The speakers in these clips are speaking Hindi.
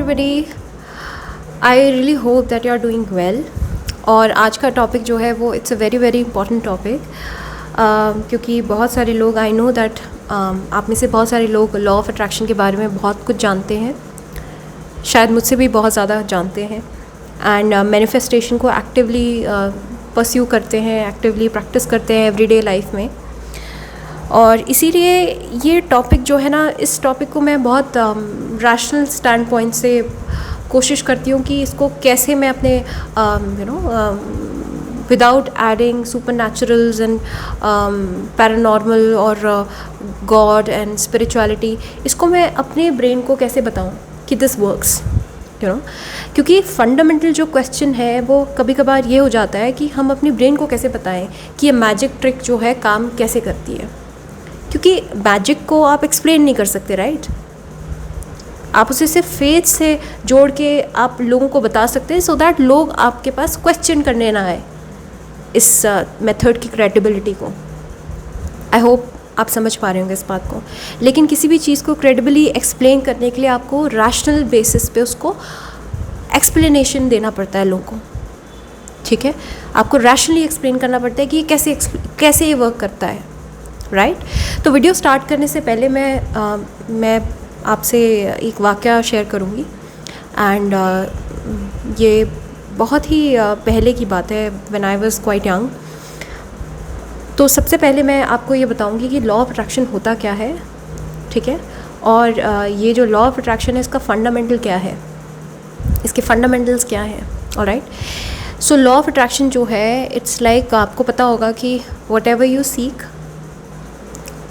everybody. I really hope that you are doing well. और आज का टॉपिक जो है वो it's a very very important topic, क्योंकि बहुत सारे लोग आई नो दैट आप में से बहुत सारे लोग लॉ ऑफ अट्रैक्शन के बारे में बहुत कुछ जानते हैं, शायद मुझसे भी बहुत ज़्यादा जानते हैं, एंड मैनिफेस्टेशन को एक्टिवली परस्यू करते हैं, एक्टिवली प्रैक्टिस करते हैं एवरीडे लाइफ में। और इसीलिए ये टॉपिक जो है ना, इस टॉपिक को मैं बहुत रैशनल स्टैंड पॉइंट से कोशिश करती हूँ कि इसको कैसे मैं अपने without adding super naturals and paranormal और गॉड एंड स्पिरिचुअलिटी, इसको मैं अपने ब्रेन को कैसे बताऊँ कि दिस वर्क्स, क्योंकि फंडामेंटल जो क्वेश्चन है वो कभी कभार ये हो जाता है कि हम अपनी ब्रेन को कैसे बताएं कि ये मैजिक ट्रिक जो है काम कैसे करती है, क्योंकि मैजिक को आप एक्सप्लेन नहीं कर सकते, राइट? आप उसे सिर्फ फेथ से जोड़ के आप लोगों को बता सकते हैं सो दैट लोग आपके पास क्वेश्चन करने ना आए इस मेथड की क्रेडिबिलिटी को। आई होप आप समझ पा रहे होंगे इस बात को। लेकिन किसी भी चीज़ को क्रेडिबली एक्सप्लेन करने के लिए आपको रैशनल बेसिस पे उसको एक्सप्लेनेशन देना पड़ता है लोगों को, ठीक है? आपको रैशनली एक्सप्लेन करना पड़ता है कि ये कैसे ये वर्क करता है, राइट? तो वीडियो स्टार्ट करने से पहले मैं आपसे एक वाक़या शेयर करूँगी, एंड ये बहुत ही पहले की बात है, when I was quite young. तो सबसे पहले मैं आपको ये बताऊँगी कि लॉ ऑफ अट्रैक्शन होता क्या है, ठीक है? और ये जो लॉ ऑफ अट्रैक्शन है इसका फंडामेंटल क्या है, इसके फंडामेंटल्स क्या हैं, alright? So law of attraction जो है इट्स लाइक आपको पता होगा कि what ever you seek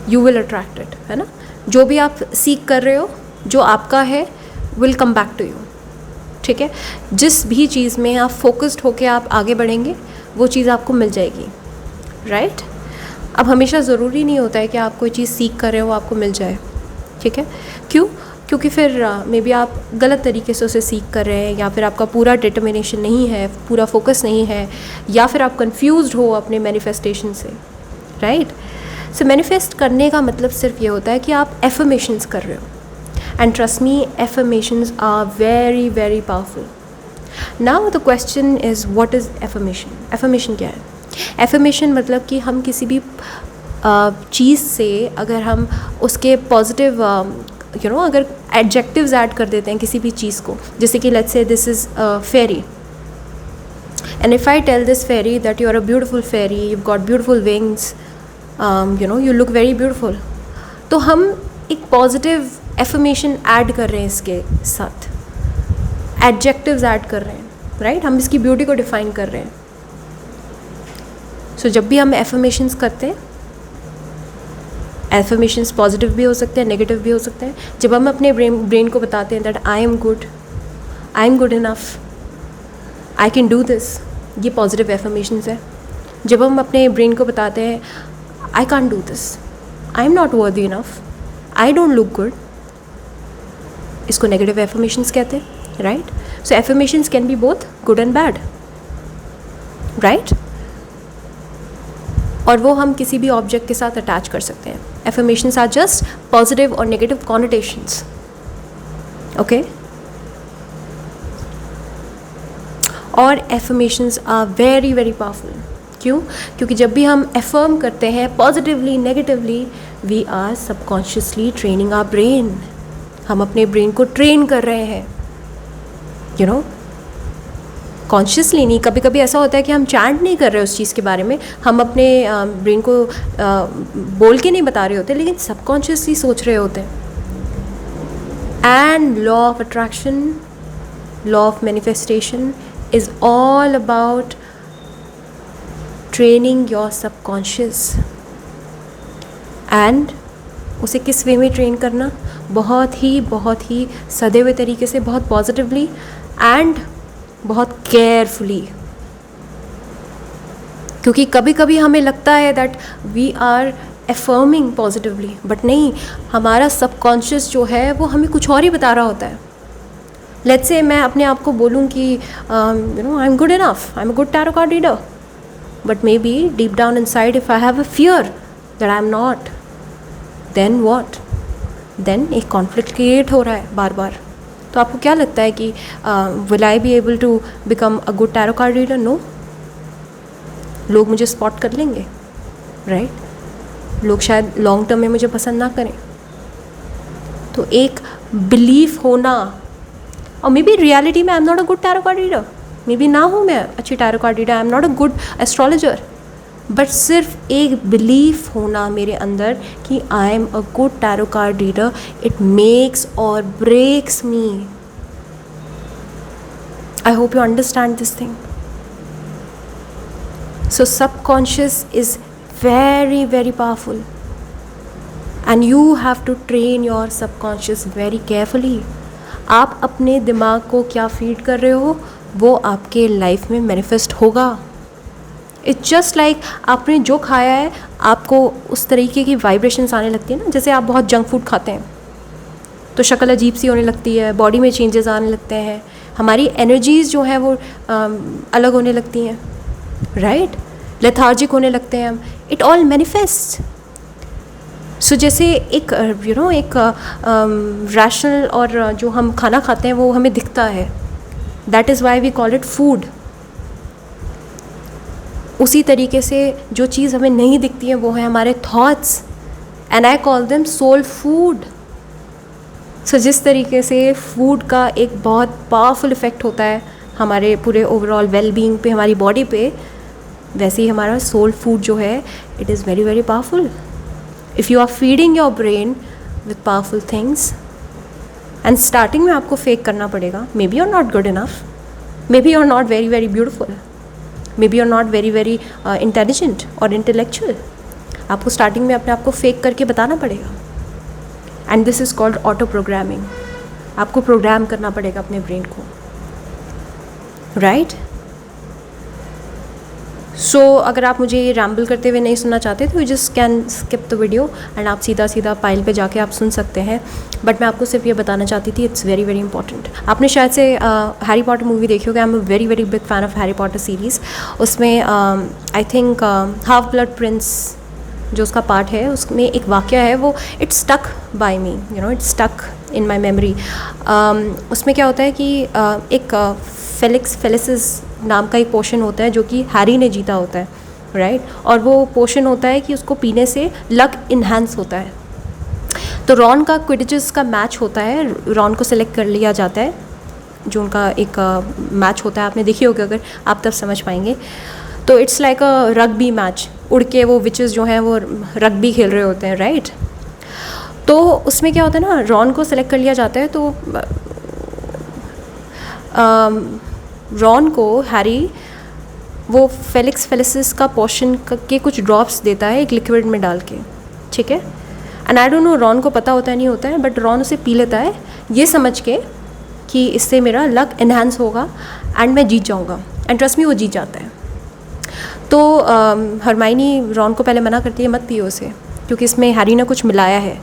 you will attract it, है ना? जो भी आप सीख कर रहे हो, जो आपका है, will come back to you, ठीक है? जिस भी चीज़ में आप फोकस्ड होकर आप आगे बढ़ेंगे वो चीज़ आपको मिल जाएगी, राइट? अब हमेशा ज़रूरी नहीं होता है कि आप कोई चीज़ सीख कर रहे हो आपको मिल जाए, ठीक है? क्यों? क्योंकि फिर मे बी आप गलत तरीके से उसे सीख कर रहे हैं, या फिर आपका पूरा डिटर्मिनेशन नहीं है, पूरा फोकस नहीं है, या फिर आप कंफ्यूज्ड हो अपने मैनिफेस्टेशन से, राइट? सो मैनिफेस्ट करने का मतलब सिर्फ ये होता है कि आप एफर्मेशंस कर रहे हो, and trust me, affirmations are very very powerful. Now the question is what is affirmation? Affirmation क्या है? एफर्मेशन मतलब कि हम किसी भी चीज़ से अगर हम उसके पॉजिटिव अगर एडजेक्टिव्स ऐड कर देते हैं किसी भी चीज़ को, जैसे कि let's say this is fairy, and if I tell this fairy that you are a beautiful fairy, you got beautiful wings, you look very beautiful, तो हम एक पॉजिटिव एफर्मेशन ऐड कर रहे हैं, इसके साथ एडजेक्टिव्स ऐड कर रहे हैं, राइट? हम इसकी ब्यूटी को डिफाइन कर रहे हैं। सो जब भी हम एफर्मेशंस करते हैं, एफर्मेशंस पॉजिटिव भी हो सकते हैं, नेगेटिव भी हो सकते हैं। जब हम अपने ब्रेन को बताते हैं that I am good enough, I can do this, ये पॉजिटिव एफर्मेशंस है। जब हम अपने ब्रेन को बताते हैं I can't do this, I'm not worthy enough, I don't look good, इसको नेगेटिव एफर्मेशंस कहते हैं, right? So affirmations can be both good and bad, right? और वो हम किसी भी ऑब्जेक्ट के साथ अटैच कर सकते हैं। एफर्मेशंस आर जस्ट पॉजिटिव और नेगेटिव कॉनोटेशंस, ओके? और affirmations are very very powerful. क्यों? क्योंकि जब भी हम एफर्म करते हैं positively, negatively, we are subconsciously training our brain. हम अपने ब्रेन को ट्रेन कर रहे हैं, कॉन्शियसली नहीं। कभी कभी ऐसा होता है कि हम चैंट नहीं कर रहे उस चीज़ के बारे में, हम अपने ब्रेन को बोल के नहीं बता रहे होते, लेकिन सबकॉन्शियसली सोच रहे होते हैं। And law of attraction, law of manifestation is all about training your subconscious. And उसे किस वे में ट्रेन करना? बहुत ही सदे हुए तरीके से, बहुत पॉजिटिवली एंड बहुत केयरफुली। क्योंकि कभी कभी हमें लगता है that we are affirming positively, but नहीं, हमारा सबकॉन्शियस जो है वो हमें कुछ और ही बता रहा होता है। लेट्स से मैं अपने आप को बोलूँ कि I am good enough, I am a good tarot card reader, but maybe deep down inside if I have a fear that I am not, then what? then एक कॉन्फ्लिक्ट क्रिएट हो रहा है बार बार, तो आपको क्या लगता है कि will I be able to become a good tarot card reader? No. लोग मुझे स्पॉट कर लेंगे, राइट? लोग शायद लॉन्ग टर्म में मुझे पसंद ना करें। तो एक बिलीफ होना, और मे बी रियलिटी में I am not a good tarot card reader, maybe ना हूँ मैं अच्छी tarot card reader, I am not a good astrologer, but सिर्फ एक बिलीफ होना मेरे अंदर कि I am a good tarot card reader, it makes or breaks me. I hope you understand this thing. So subconscious is very very powerful and you have to train your subconscious very carefully. आप अपने दिमाग को क्या फीड कर रहे हो वो आपके लाइफ में मैनिफेस्ट होगा. इट्स जस्ट लाइक आपने जो खाया है आपको उस तरीके की वाइब्रेशंस आने लगती है ना. जैसे आप बहुत जंक फूड खाते हैं तो शक्ल अजीब सी होने लगती है, बॉडी में चेंजेस आने लगते हैं, हमारी एनर्जीज़ जो हैं वो अलग होने लगती हैं, राइट? लेथार्जिक होने लगते हैं हम. It all manifest. सो जैसे एक एक रैशनल और जो हम खाना खाते हैं वो हमें दिखता है, that is why we call it food. उसी तरीके से जो चीज़ हमें नहीं दिखती है वो है हमारे thoughts, and I call them soul food. So जिस तरीके से फूड का एक बहुत पावरफुल इफ़ेक्ट होता है हमारे पूरे ओवरऑल वेल बीइंग पे, हमारी बॉडी पे, वैसे ही हमारा सोल फूड जो है it is very very powerful. If you are feeding your brain with powerful things, and starting में आपको फेक करना पड़ेगा. Maybe you are not good enough, maybe you are not very very beautiful, maybe you are not very very intelligent और इंटेलेक्चुअल. आपको स्टार्टिंग में अपने आप को फेक करके बताना पड़ेगा. And this is called auto programming. आपको प्रोग्राम करना पड़ेगा अपने ब्रेन को, राइट? सो अगर आप मुझे रैम्बल करते हुए नहीं सुनना चाहते तो you just can skip the video and आप सीधा सीधा पाइल पे जाके आप सुन सकते हैं. बट मैं आपको सिर्फ ये बताना चाहती थी, इट्स वेरी वेरी इंपॉर्टेंट. आपने शायद से हैरी पॉटर मूवी देखी होगी. I am a very very big fan of Harry Potter series. उसमें I think half blood prince जो उसका पार्ट है उसमें एक वाक़या है, वो it's stuck by me, it's stuck in my memory. उसमें क्या होता है कि एक फेलिक्स फेलिसिस नाम का एक पोशन होता है जो कि हैरी ने जीता होता है, राइट? और वो पोशन होता है कि उसको पीने से लक इन्हांस होता है. तो रॉन का क्विडिचेस का मैच होता है, रॉन को सेलेक्ट कर लिया जाता है, जो उनका एक मैच होता है. आपने देखी होगी, अगर आप तब समझ पाएंगे. तो it's like a rugby match. उड़ के वो विचेस जो हैं वो रग्बी खेल रहे होते हैं, राइट? तो उसमें क्या होता है ना, रॉन को सेलेक्ट कर लिया जाता है. तो रॉन को हैरी वो फेलिक्स फेलिसिस का पोशन के कुछ ड्रॉप्स देता है एक लिक्विड में डाल के, ठीक है? And I don't know Ron को पता होता है नहीं होता है, बट रॉन उसे पी लेता है ये समझ के कि इससे मेरा लक एनहांस होगा एंड मैं जीत जाऊँगा. एंड ट्रस्ट मी, वो जीत जाता है. तो हरमाइनी रॉन को पहले मना करती है, मत पियो उसे, क्योंकि इसमें हैरी ने कुछ मिलाया है,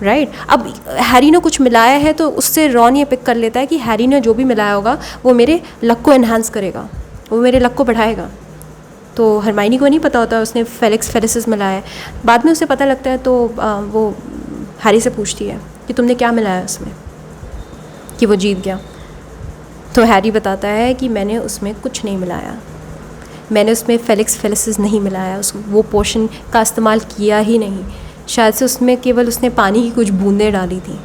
राइट? अब हैरी ने कुछ मिलाया है तो उससे रॉन ये पिक कर लेता है कि हैरी ने जो भी मिलाया होगा वो मेरे लक को एनहांस करेगा, वो मेरे लक को बढ़ाएगा. तो हरमाइनी को नहीं पता होता उसने फेलिक्स फेलिसिस मिलाया है. बाद में उसे पता लगता है तो वो हैरी से पूछती है कि तुमने क्या मिलाया उसमें कि वो जीत गया. तो हैरी बताता है कि मैंने उसमें कुछ नहीं मिलाया, मैंने उसमें फेलिक्स फेलिसिस नहीं मिलाया, वो पोशन का इस्तेमाल किया ही नहीं. शायद से उसमें केवल उसने पानी की कुछ बूंदें डाली थी.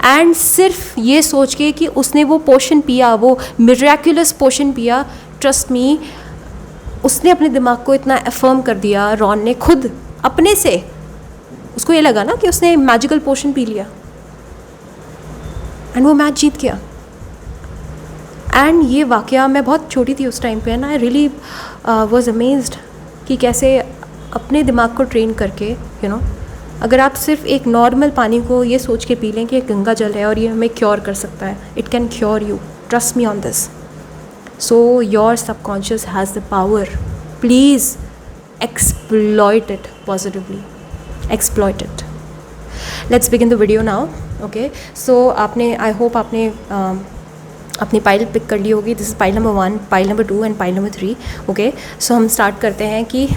एंड सिर्फ ये सोच के कि उसने वो पोशन पिया, वो मिरेक्युलस पोशन पिया, ट्रस्ट मी, उसने अपने दिमाग को इतना अफर्म कर दिया. रॉन ने खुद अपने से, उसको ये लगा ना कि उसने मैजिकल पोशन पी लिया एंड वो मैच जीत गया. एंड ये वाक़या, मैं बहुत छोटी थी उस टाइम पे, and I really was amazed कि कैसे अपने दिमाग को ट्रेन करके अगर आप सिर्फ एक नॉर्मल पानी को ये सोच के पी लें कि ये गंगा जल है और ये हमें क्योर कर सकता है, it can cure you, trust me on this. So your subconscious has the power. Please exploit it positively, exploit it. Let's begin the video now. Okay, so आपने, आई होप आपने अपनी पाइल पिक कर ली होगी. This is pile number 1, pile number 2 and pile number 3. Okay, so हम स्टार्ट करते हैं कि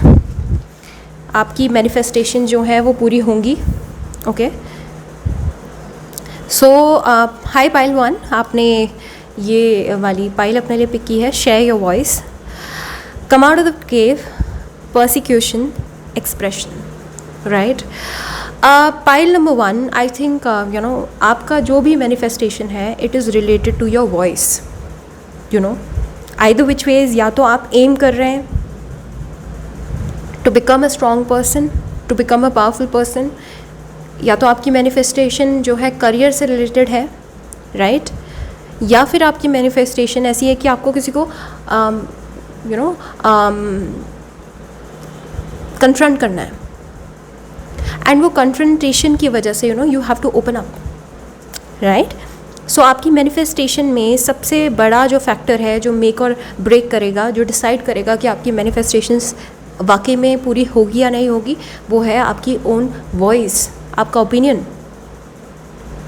आपकी मैनिफेस्टेशन जो है वो पूरी होंगी. ओके, सो हाई पाइल वन, आपने ये वाली पाइल अपने लिए पिक की है, share your voice, come out of the cave, persecution, expression, right? Pile number one, I think आपका जो भी manifestation है, it is related to your voice, either which ways, या तो आप aim कर रहे हैं to become a strong person, to become a powerful person, या तो आपकी manifestation जो है career से related है, right? या फिर आपकी manifestation ऐसी है कि आपको किसी को कन्फ्रंट करना है, एंड वो कन्फ्रंटेशन की वजह से you have to open up, right? So आपकी मैनिफेस्टेशन में सबसे बड़ा जो फैक्टर है, जो मेक और ब्रेक करेगा, जो डिसाइड करेगा कि आपकी मैनिफेस्टेशंस वाकई में पूरी होगी या नहीं होगी, वो है आपकी ओन वॉइस, आपका ओपिनियन,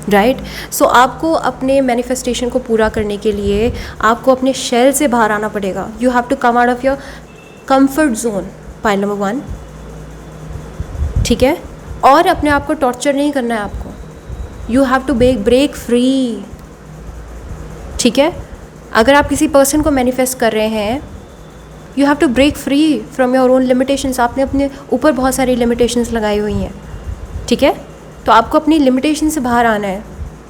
राइट? सो आपको अपने मैनिफेस्टेशन को पूरा करने के लिए आपको अपने शेल से बाहर आना पड़ेगा. You have to come out of your comfort zone, pile number one, ठीक है? और अपने आप को टॉर्चर नहीं करना है आपको. You have to break free, ठीक है? अगर आप किसी पर्सन को मैनिफेस्ट कर रहे हैं, you have to break free from your own limitations. आपने अपने ऊपर बहुत सारी लिमिटेशंस लगाई हुई हैं, ठीक है? तो आपको अपनी लिमिटेशन से बाहर आना है,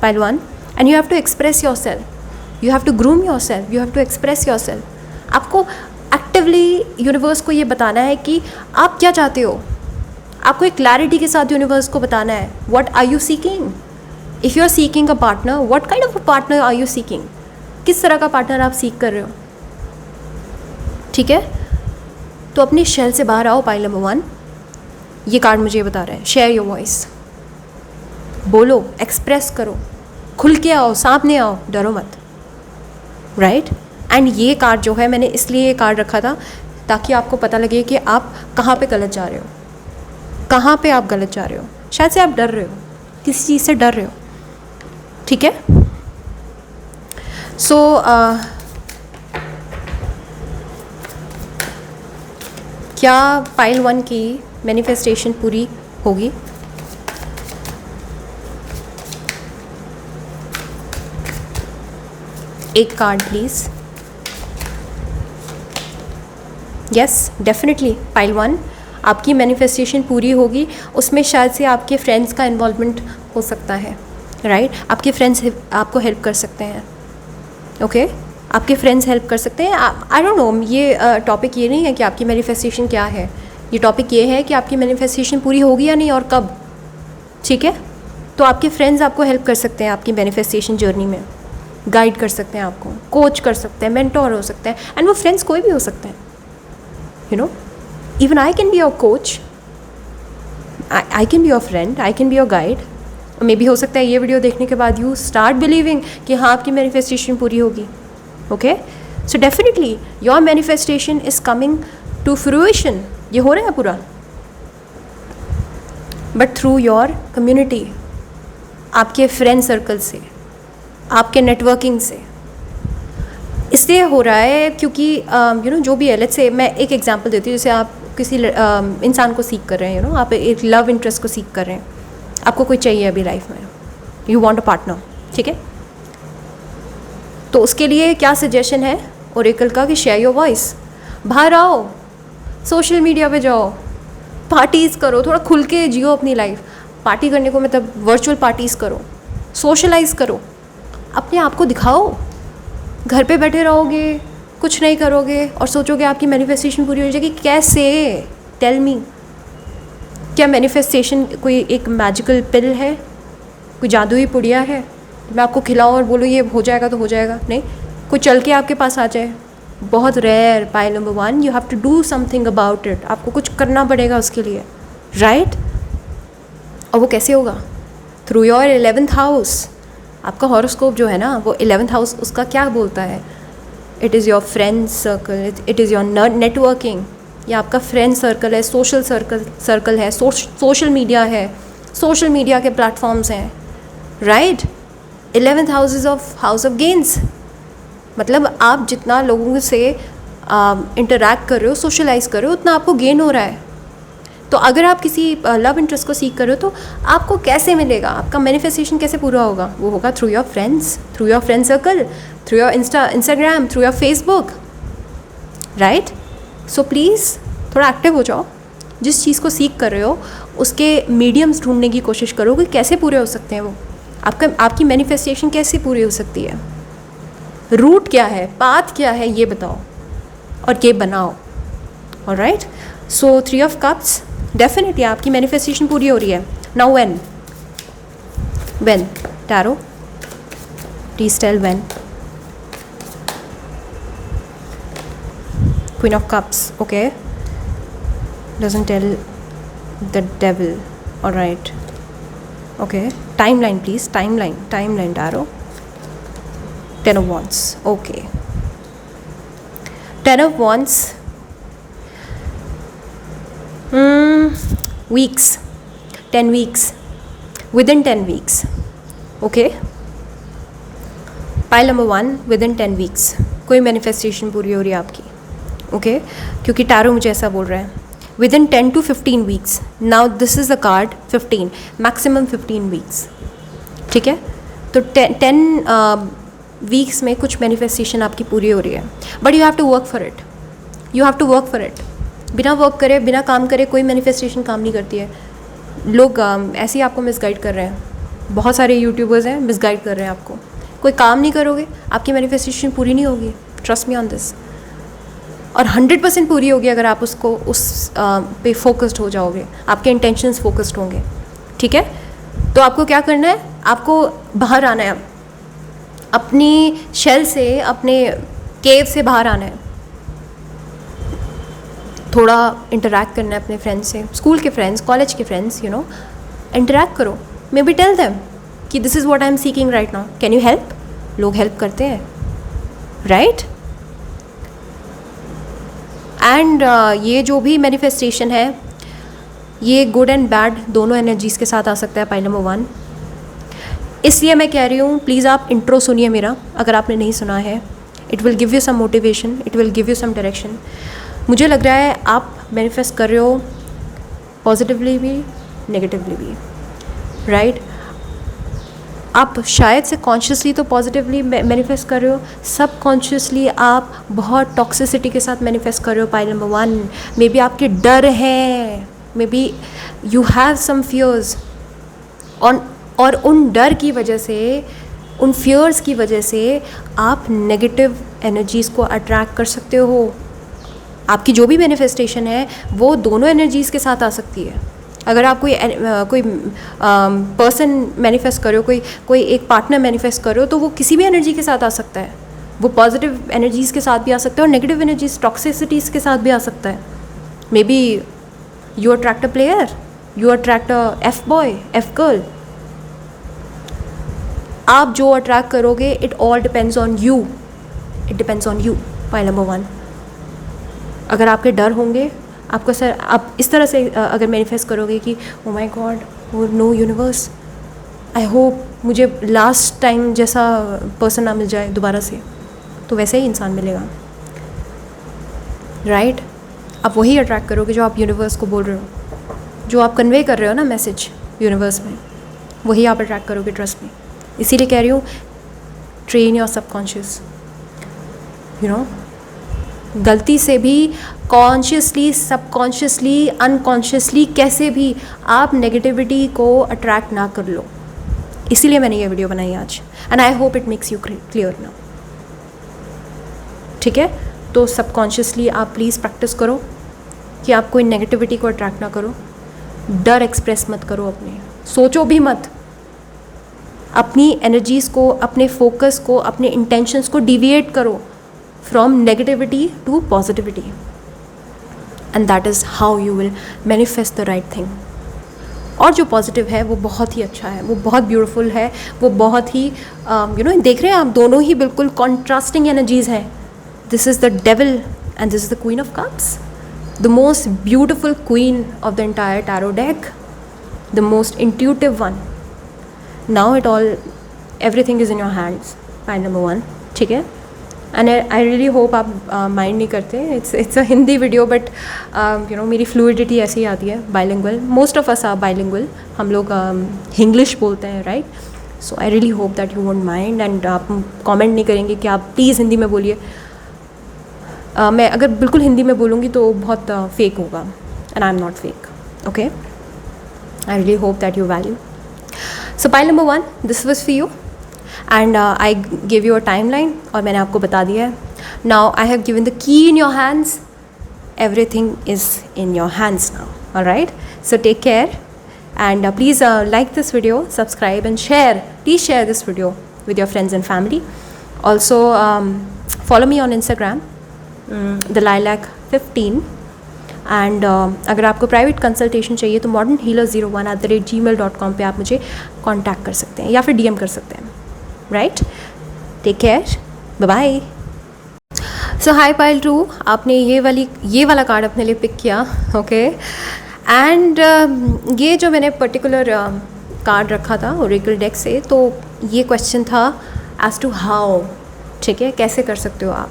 pile one, and you have to express yourself, you have to groom yourself, you have to express yourself. आपको एक्टिवली यूनिवर्स को ये बताना है कि आप क्या चाहते हो. आपको एक क्लैरिटी के साथ यूनिवर्स को बताना है, what are you seeking. If you are seeking a partner, what kind of a partner are you seeking. किस तरह का पार्टनर आप सीख कर रहे हो, ठीक है? तो अपनी शेल से बाहर आओ, पाइल नंबर वन. ये कार्ड मुझे बता रहा है, शेयर योर वॉइस, बोलो, एक्सप्रेस करो, खुल के आओ, सामने आओ, डरो मत, राइट? एंड ये कार्ड जो है, मैंने इसलिए ये कार्ड रखा था ताकि आपको पता लगे कि आप कहाँ पे गलत जा रहे हो, कहाँ पे आप गलत जा रहे हो. शायद से आप डर रहे हो, किसी चीज़ से डर रहे हो, ठीक है? सो क्या पाइल वन की मैनिफेस्टेशन पूरी होगी? एक card please. Yes, definitely pile one, आपकी मैनिफेस्टेशन पूरी होगी. उसमें शायद से आपके फ्रेंड्स का इन्वॉल्वमेंट हो सकता है, राइट? आपके फ्रेंड्स आपको हेल्प कर सकते हैं, ओके? आपके फ्रेंड्स हेल्प कर सकते हैं. आई डोंट नो, ये टॉपिक ये नहीं है कि आपकी मैनिफेस्टेशन क्या है. ये टॉपिक ये है कि आपकी मैनिफेस्टेशन पूरी होगी या नहीं और कब, ठीक है? तो आपके फ्रेंड्स आपको हेल्प कर सकते हैं आपकी मैनिफेस्टेशन जर्नी में, गाइड कर सकते हैं आपको, कोच कर सकते हैं, मेंटोर हो सकते हैं. एंड वो फ्रेंड्स कोई भी हो सकते हैं, even I can be your coach, I can be your friend, I can be your guide. May be हो सकता है ये वीडियो देखने के बाद यू स्टार्ट बिलीविंग कि हाँ, आपकी मैनिफेस्टेशन पूरी होगी, okay? So definitely your manifestation is coming to fruition. ये हो रहा है पूरा, बट थ्रू योर कम्युनिटी, आपके फ्रेंड सर्कल से, आपके नेटवर्किंग से. इसलिए हो रहा है क्योंकि जो भी है, लेट्स से मैं एक एग्जांपल देती हूँ. जैसे आप किसी इंसान को सीख कर रहे हैं, आप एक लव इंटरेस्ट को सीख कर रहे हैं, आपको कोई चाहिए अभी लाइफ में, यू वांट अ पार्टनर, ठीक है? तो उसके लिए क्या सजेशन है ओरेकल का कि शेयर योर वॉइस, बाहर आओ, सोशल मीडिया पे जाओ, पार्टीज़ करो, थोड़ा खुल के जियो अपनी लाइफ. पार्टी करने को मतलब वर्चुअल पार्टीज़ करो, सोशलाइज करो, अपने आप को दिखाओ. घर पे बैठे रहोगे, कुछ नहीं करोगे और सोचोगे आपकी मैनिफेस्टेशन पूरी हो जाएगी, कैसे? Tell me. क्या मैनिफेस्टेशन कोई एक मैजिकल पिल है, कोई जादुई पुड़िया है मैं आपको खिलाऊं और बोलूँ ये हो जाएगा तो हो जाएगा? नहीं. कोई चल के आपके पास आ जाए, बहुत rare. Pile number one, you have to do something about it. आपको कुछ करना पड़ेगा उसके लिए, राइट? और वो कैसे होगा? Through your 11th house. आपका हॉरोस्कोप जो है ना, वो 11th हाउस उसका क्या बोलता है? It is your friend circle, it is your networking. ये आपका फ्रेंड सर्कल है, सोशल सर्कल है, सोशल मीडिया है, सोशल मीडिया के प्लेटफॉर्म्स हैं, right? 11th house is house of gains. मतलब आप जितना लोगों से इंटरैक्ट कर रहे हो, सोशलाइज कर रहे हो, उतना आपको गेन हो रहा है. तो अगर आप किसी लव इंटरेस्ट को सीख कर रहे हो तो आपको कैसे मिलेगा, आपका मैनिफेस्टेशन कैसे पूरा होगा? वो होगा through your friends, through your friend circle, through your Instagram, through your Facebook, right? So please थोड़ा एक्टिव हो जाओ। जिस चीज़ को सीख कर रहे हो उसके मीडियम्स ढूंढने की कोशिश करो कि कैसे पूरे हो सकते हैं वो, आपकी मैनिफेस्टेशन कैसे पूरी हो सकती है, रूट क्या है, पाथ क्या है, ये बताओ और ये बनाओ। Alright, so 3 of cups, definitely आपकी मैनिफेस्टेशन पूरी हो रही है। Now when tarot, please tell when. Queen of cups, okay, doesn't tell the devil. All right, okay, timeline please, timeline tarot. 10 of wands, okay, 10 of wands, weeks, 10 weeks, within 10 weeks, okay, pile number 1, within 10 weeks कोई मैनिफेस्टेशन पूरी हो रही है आपकी, ओके, क्योंकि टैरो मुझे ऐसा बोल रहा है within 10 to 15 weeks. Now this is the card 15, maximum 15 weeks, ठीक है? तो 10 वीक्स में कुछ मैनिफेस्टेशन आपकी पूरी हो रही है, but you have to work for it, you have to work for it. बिना वर्क करे, बिना काम करे कोई मैनिफेस्टेशन काम नहीं करती है। लोग ऐसे ही आपको मिसगाइड कर रहे हैं, बहुत सारे यूट्यूबर्स हैं मिसगाइड कर रहे हैं आपको। कोई काम नहीं करोगे आपकी मैनिफेस्टेशन पूरी नहीं होगी, ट्रस्ट मी ऑन दिस। और 100% पूरी होगी अगर आप उसको उस पे फोकस्ड हो जाओगे, आपके इंटेंशंस फोकस्ड होंगे, ठीक है? तो आपको क्या करना है, आपको बाहर आना है, अपनी शेल से, अपने केव से बाहर आना है, थोड़ा इंटरैक्ट करना है अपने फ्रेंड्स से, स्कूल के फ्रेंड्स, कॉलेज के फ्रेंड्स, यू नो, इंटरैक्ट करो। मे बी टेल देम कि this is what I am seeking right now, can you help? लोग हेल्प करते हैं, राइट? एंड ये जो भी मैनिफेस्टेशन है ये गुड एंड बैड दोनों एनर्जीज़ के साथ आ सकता है, पाइल नंबर 1। इसलिए मैं कह रही हूँ प्लीज़ आप इंट्रो सुनिए मेरा, अगर आपने नहीं सुना है। It will give you some motivation, it will give you some direction. मुझे लग रहा है आप मैनिफेस्ट कर रहे हो पॉजिटिवली भी, नेगेटिवली भी, राइट? आप शायद से कॉन्शियसली तो पॉजिटिवली मैनिफेस्ट कर रहे हो, सब कॉन्शियसली आप बहुत टॉक्सिसिटी के साथ मैनिफेस्ट कर रहे हो, पाइल नंबर 1। मे बी आपके डर हैं, maybe you have some fears, और उन डर की वजह से, उन फियर्स की वजह से आप नेगेटिव एनर्जीज़ को अट्रैक्ट कर सकते हो। आपकी जो भी मैनिफेस्टेशन है वो दोनों एनर्जीज़ के साथ आ सकती है। अगर आप कोई पर्सन मैनिफेस्ट करो, कोई एक पार्टनर मैनिफेस्ट करो, तो वो किसी भी एनर्जी के साथ आ सकता है। वो पॉजिटिव एनर्जीज़ के साथ भी आ सकता है और नेगेटिव एनर्जीज, टॉक्सिसिटीज़ के साथ भी आ सकता है। Maybe you attract a player, you attract a F boy, F girl. आप जो अट्रैक्ट करोगे, it all depends on you, it depends on you, point number 1। अगर आपके डर होंगे, आपको सर आप इस तरह से अगर मैनिफेस्ट करोगे कि oh my god, oh no universe, I hope मुझे लास्ट टाइम जैसा पर्सन ना मिल जाए दोबारा से, तो वैसे ही इंसान मिलेगा, राइट? आप वही अट्रैक्ट करोगे जो आप यूनिवर्स को बोल रहे हो, जो आप कन्वे कर रहे हो ना मैसेज यूनिवर्स में, वही आप अट्रैक्ट करोगे, ट्रस्ट में। इसीलिए कह रही हूँ, train your subconscious, you know. गलती से भी कॉन्शियसली, सबकॉन्शियसली, अनकॉन्शियसली कैसे भी आप नेगेटिविटी को अट्रैक्ट ना कर लो। इसीलिए मैंने ये वीडियो बनाई आज, and I hope it makes you clear now, ठीक है? तो सबकॉन्शियसली आप प्लीज़ प्रैक्टिस करो कि आप कोई नेगेटिविटी को अट्रैक्ट ना करो, डर एक्सप्रेस मत करो अपने, सोचो भी मत, अपनी एनर्जीज़ को, अपने फोकस को, अपने इंटेंशंस को डिविएट करो from negativity to positivity, and that is how you will manifest the right thing. और जो पॉजिटिव है वो बहुत ही अच्छा है, वो बहुत ब्यूटीफुल है, वो बहुत ही यू नो, देख रहे हैं आप, दोनों ही बिल्कुल कॉन्ट्रास्टिंग एनर्जीज़ हैं। This is the devil and this is the queen of cups, the most beautiful queen of the entire tarot deck, the most intuitive one. Now it all, everything is in your hands, point number 1, ठीक है? एंड आई रियली होप आप माइंड नहीं करते. It's a Hindi video, but you know मेरी फ्लूइडिटी ऐसी आती है. Bilingual, most of us are bilingual. हम लोग इंग्लिश बोलते हैं, right? So I really hope that you won't mind, and आप कमेंट नहीं करेंगे कि आप प्लीज़ हिंदी में बोलिए. मैं अगर बिल्कुल हिंदी में बोलूँगी तो बहुत फेक होगा, and I am not fake. Okay, I really hope that you value. So pile number 1, this was for you, and I give you a timeline, और मैंने आपको बता दिया है. Now I have given the key in your hands. Everything is in your hands now. Alright, so take care, and please like this video, subscribe and share. Please share this video with your friends and family. Also follow me on Instagram, the lilac15, and अगर आपको प्राइवेट कंसल्टेशन चाहिए तो modernhealer01@gmail.com पे आप मुझे कांटेक्ट कर सकते हैं या फिर DM कर सकते हैं. Right, take care, bye bye. So hi pile 2, आपने ये वाला कार्ड अपने लिए पिक किया. ओके, एंड ये जो मैंने पर्टिकुलर कार्ड रखा था ओरेकल डेक से, तो ये क्वेश्चन था एज टू हाउ. ठीक है, कैसे कर सकते हो आप.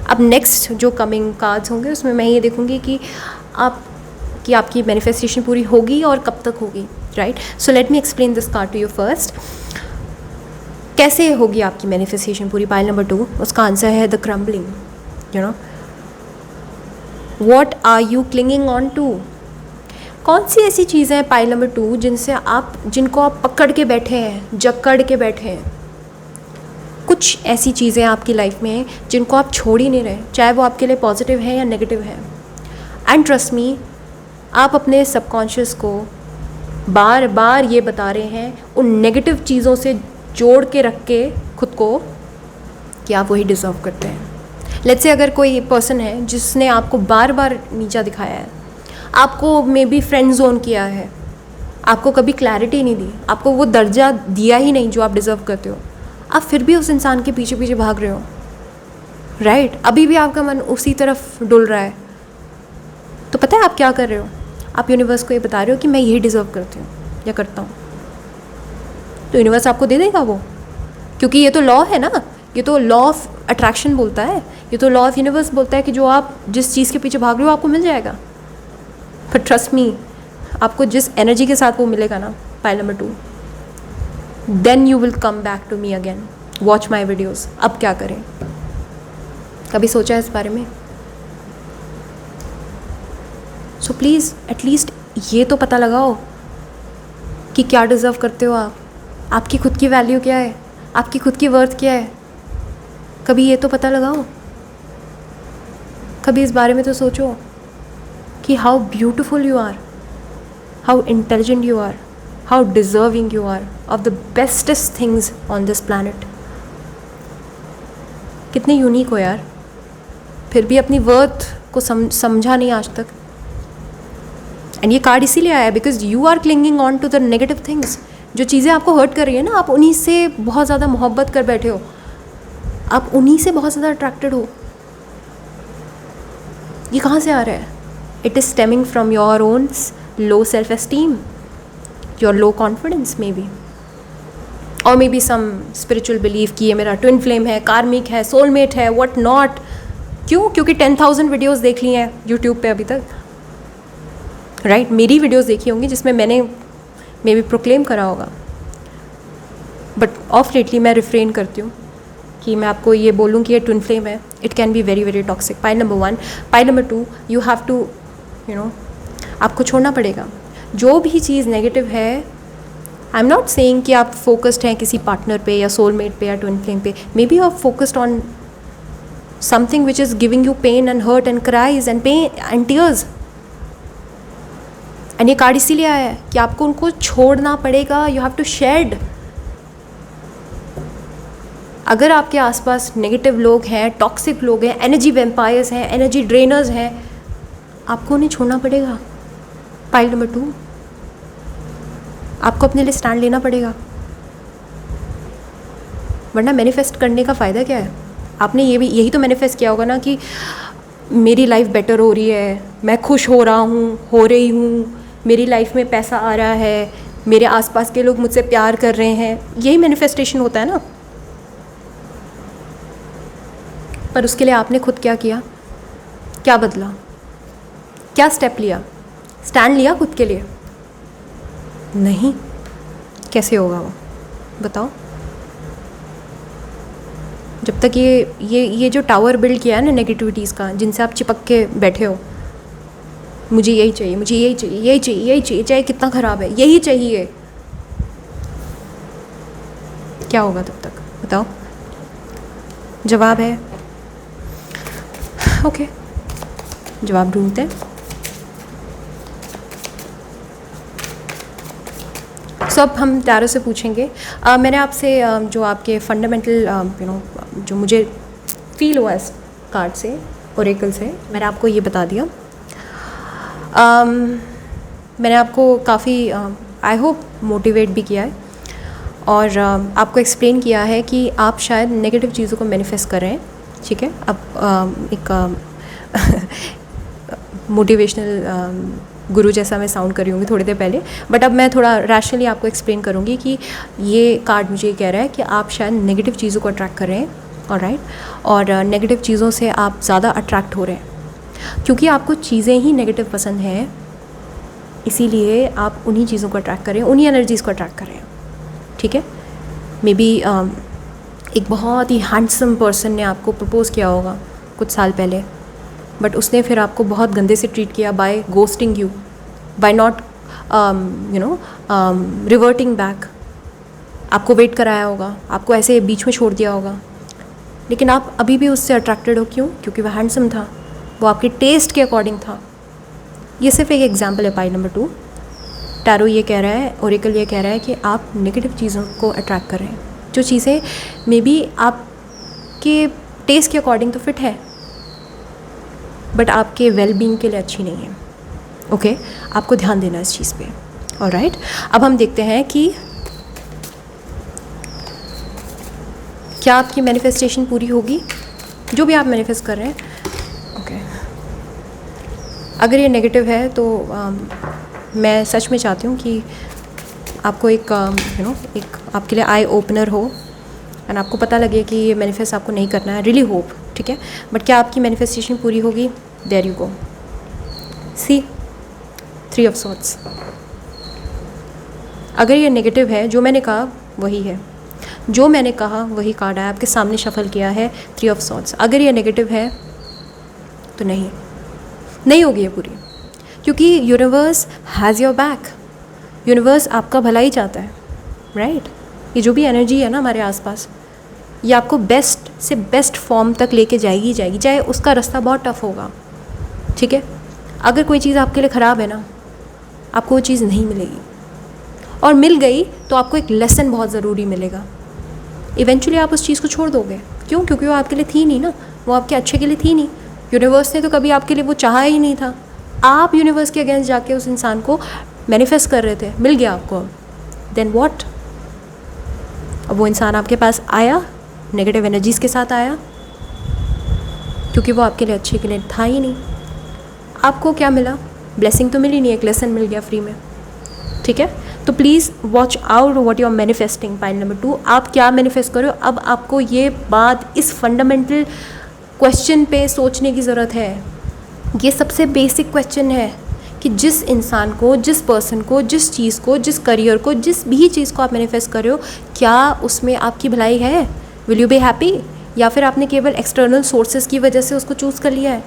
अब नेक्स्ट जो कमिंग कार्ड्स होंगे उसमें मैं ये देखूँगी कि आपकी मैनिफेस्टेशन पूरी होगी और कब तक होगी. Right, so let me explain this card to you first. कैसे होगी आपकी मैनिफेस्टेशन पूरी? पाइल नंबर 2, उसका आंसर है the crumbling. You know, what are you clinging on to? कौन सी ऐसी चीज़ें हैं पाइल नंबर 2 जिनको आप पकड़ के बैठे हैं, जकड़ के बैठे हैं? कुछ ऐसी चीज़ें आपकी लाइफ में हैं जिनको आप छोड़ ही नहीं रहे, चाहे वो आपके लिए पॉजिटिव है या नेगेटिव है. एंड ट्रस्ट मी, आप अपने सबकॉन्शियस को बार बार ये बता रहे हैं उन नेगेटिव चीज़ों से जोड़ के रख के खुद को कि आप वही डिज़र्व करते हैं. लेट्स से अगर कोई पर्सन है जिसने आपको बार बार नीचा दिखाया है, आपको मे बी फ्रेंड जोन किया है, आपको कभी क्लैरिटी नहीं दी, आपको वो दर्जा दिया ही नहीं जो आप डिज़र्व करते हो, आप फिर भी उस इंसान के पीछे पीछे भाग रहे हो. राइट, अभी भी आपका मन उसी तरफ डुल रहा है. तो पता है आप क्या कर रहे हो? आप यूनिवर्स को ये बता रहे हो कि मैं यही डिज़र्व करती हूँ या करता हूँ. तो यूनिवर्स आपको दे देगा वो, क्योंकि ये तो लॉ है ना, ये तो लॉ ऑफ अट्रैक्शन बोलता है, ये तो लॉ ऑफ यूनिवर्स बोलता है कि जो आप जिस चीज़ के पीछे भाग रहे हो आपको मिल जाएगा. बट ट्रस्ट मी, आपको जिस एनर्जी के साथ वो मिलेगा ना, pile number 2, then you will come back to me again, watch my videos. अब क्या करें? कभी सोचा है इस बारे में? सो प्लीज़ एटलीस्ट ये तो पता लगाओ कि क्या डिज़र्व करते हो आप, आपकी खुद की वैल्यू क्या है, आपकी खुद की वर्थ क्या है. कभी ये तो पता लगाओ, कभी इस बारे में तो सोचो कि how beautiful you are, how intelligent you are, how deserving you are of the bestest things on this planet. कितने यूनिक हो यार, फिर भी अपनी वर्थ को समझा नहीं आज तक. एंड ये कार्ड इसीलिए आया because you are clinging on to the negative things. जो चीज़ें आपको हर्ट कर रही है ना, आप उन्हीं से बहुत ज़्यादा मोहब्बत कर बैठे हो, आप उन्हीं से बहुत ज़्यादा अट्रैक्टेड हो. ये कहाँ से आ रहा है? It is stemming from your own low self esteem, your low confidence maybe, or maybe some spiritual believe कि ये मेरा ट्विन फ्लेम है, कार्मिक है, सोलमेट है, व्हाट नॉट. क्यों? क्योंकि 10,000 वीडियोज़ देख ली हैं यूट्यूब पे अभी तक. राइट, मेरी वीडियोज़ देखी होंगी जिसमें मैंने मे बी प्रोक्लेम करा होगा. बट ऑफ लेटली मैं रिफ्रेन करती हूँ कि मैं आपको ये बोलूँ कि ये ट्विन फ्लेम है. It can be very very toxic. Pile number 1. Pile number 2, you have to you know, आपको छोड़ना पड़ेगा जो भी चीज़ नेगेटिव है. आई एम नॉट सेइंग कि आप फोकस्ड हैं किसी पार्टनर पे या सोलमेट पे या ट्विन फ्लेम पे. Maybe you are focused on something which is giving you pain and hurt and cries and pain and tears. And ये कार्ड इसीलिए आया है कि आपको उनको छोड़ना पड़ेगा. You have to shed. अगर आपके आसपास नेगेटिव लोग हैं, टॉक्सिक लोग हैं, एनर्जी वेम्पायर्स हैं, एनर्जी ड्रेनर्स हैं, आपको उन्हें छोड़ना पड़ेगा. पाइल नंबर 2, आपको अपने लिए स्टैंड लेना पड़ेगा, वरना मैनिफेस्ट करने का फ़ायदा क्या है? आपने यही तो मैनिफेस्ट किया होगा ना कि मेरी लाइफ बेटर हो रही है, मैं खुश हो रहा हूँ, हो रही हूँ, मेरी लाइफ में पैसा आ रहा है, मेरे आसपास के लोग मुझसे प्यार कर रहे हैं. यही मैनिफेस्टेशन होता है ना. पर उसके लिए आपने खुद क्या किया, क्या बदला, क्या स्टेप लिया, स्टैंड लिया खुद के लिए? नहीं। कैसे होगा वो, बताओ? जब तक ये जो टावर बिल्ड किया है ना नेगेटिविटीज़ का, जिनसे आप चिपक के बैठे हो, मुझे यही चाहिए, मुझे यही चाहिए, यही चाहिए, यही चाहिए, चाहे कितना ख़राब है, यही चाहिए, क्या होगा तब तक, बताओ? जवाब है ओके, जवाब ढूंढते हैं। सो अब हम टैरो से पूछेंगे। मैंने आपसे जो आपके फंडामेंटल जो मुझे फील हुआ इस कार्ड से, ओरेकल से, मैंने आपको ये बता दिया। मैंने आपको काफ़ी आई होप मोटिवेट भी किया है और आपको एक्सप्लेन किया है कि आप शायद नेगेटिव चीज़ों को मैनिफेस्ट कर रहे हैं, ठीक है? अब एक मोटिवेशनल गुरु जैसा मैं साउंड कर रही होंगी थोड़ी देर पहले, बट अब मैं थोड़ा रैशनली आपको एक्सप्लेन करूँगी कि ये कार्ड मुझे कह रहा है कि आप शायद नेगेटिव चीज़ों को अट्रैक्ट कर रहे हैं, ऑलराइट? और नेगेटिव चीज़ों से आप ज़्यादा अट्रैक्ट हो रहे हैं क्योंकि आपको चीज़ें ही नेगेटिव पसंद हैं, इसीलिए आप उन्हीं चीज़ों को अट्रैक्ट कर रहे हैं, उन्हीं एनर्जीज़ को अट्रैक्ट कर रहे हैं, ठीक है? मे बी एक बहुत ही हैंडसम पर्सन ने आपको प्रपोज़ किया होगा कुछ साल पहले, बट उसने फिर आपको बहुत गंदे से ट्रीट किया by ghosting you, by not reverting back. आपको वेट कराया होगा, आपको ऐसे बीच में छोड़ दिया होगा, लेकिन आप अभी भी उससे अट्रैक्टेड हो। क्यों? क्योंकि वह हैंडसम था, वो आपके टेस्ट के अकॉर्डिंग था। ये सिर्फ एक एग्जाम्पल है। पाइल नंबर 2, टैरो ये कह रहा है, ओरेकल ये कह रहा है कि आप नेगेटिव चीज़ों को अट्रैक्ट कर रहे हैं, जो चीज़ें मे बी आपके टेस्ट के अकॉर्डिंग तो फिट है बट आपके वेलबींग के लिए अच्छी नहीं है। ओके, आपको ध्यान देना इस चीज़ पे। ऑलराइट, अब हम देखते हैं कि क्या आपकी मैनिफेस्टेशन पूरी होगी, जो भी आप मैनिफेस्ट कर रहे हैं। ओके, अगर ये नेगेटिव है तो मैं सच में चाहती हूँ कि आपको एक एक आपके लिए आई ओपनर हो एंड आपको पता लगे कि ये मैनिफेस्ट आपको नहीं करना है। रियली होप, ठीक है? बट क्या आपकी मैनिफेस्टेशन पूरी होगी? There you go, see 3 of swords. अगर ये नेगेटिव है, जो मैंने कहा वही है, जो मैंने कहा वही कार्ड है, आपके सामने शफल किया है 3 ऑफ सॉर्ड्स। अगर ये नेगेटिव है तो नहीं होगी ये पूरी, क्योंकि universe has your back. Universe आपका भला ही चाहता है, राइट? ये जो भी एनर्जी है ना हमारे आसपास, ये आपको बेस्ट से बेस्ट फॉर्म तक लेके जाएगी, चाहे उसका रास्ता बहुत टफ होगा, ठीक है? अगर कोई चीज़ आपके लिए ख़राब है ना, आपको वो चीज़ नहीं मिलेगी, और मिल गई तो आपको एक लेसन बहुत ज़रूरी मिलेगा। इवेंचुअली आप उस चीज़ को छोड़ दोगे। क्यों? क्योंकि वो आपके लिए थी नहीं ना, वो आपके अच्छे के लिए थी नहीं। यूनिवर्स ने तो कभी आपके लिए वो चाहा ही नहीं था। आप यूनिवर्स के अगेंस्ट जाके उस इंसान को मैनिफेस्ट कर रहे थे, मिल गया आपको, देन व्हाट? अब वो इंसान आपके पास आया, नेगेटिव एनर्जीज़ के साथ आया, क्योंकि वो आपके लिए अच्छे के लिए था ही नहीं। आपको क्या मिला? ब्लेसिंग तो मिली नहीं, एक लेसन मिल गया फ्री में, ठीक है? तो please watch out what you are manifesting. Pile number 2, आप क्या मैनिफेस्ट करो। अब आपको ये बात, इस फंडामेंटल क्वेश्चन पे सोचने की ज़रूरत है। ये सबसे बेसिक क्वेश्चन है कि जिस इंसान को, जिस पर्सन को, जिस चीज़ को, जिस करियर को, जिस भी चीज़ को आप मैनिफेस्ट कर रहे हो, क्या उसमें आपकी भलाई है? Will you be happy? या फिर आपने केवल एक्सटर्नल सोर्सेज की वजह से उसको चूज़ कर लिया है?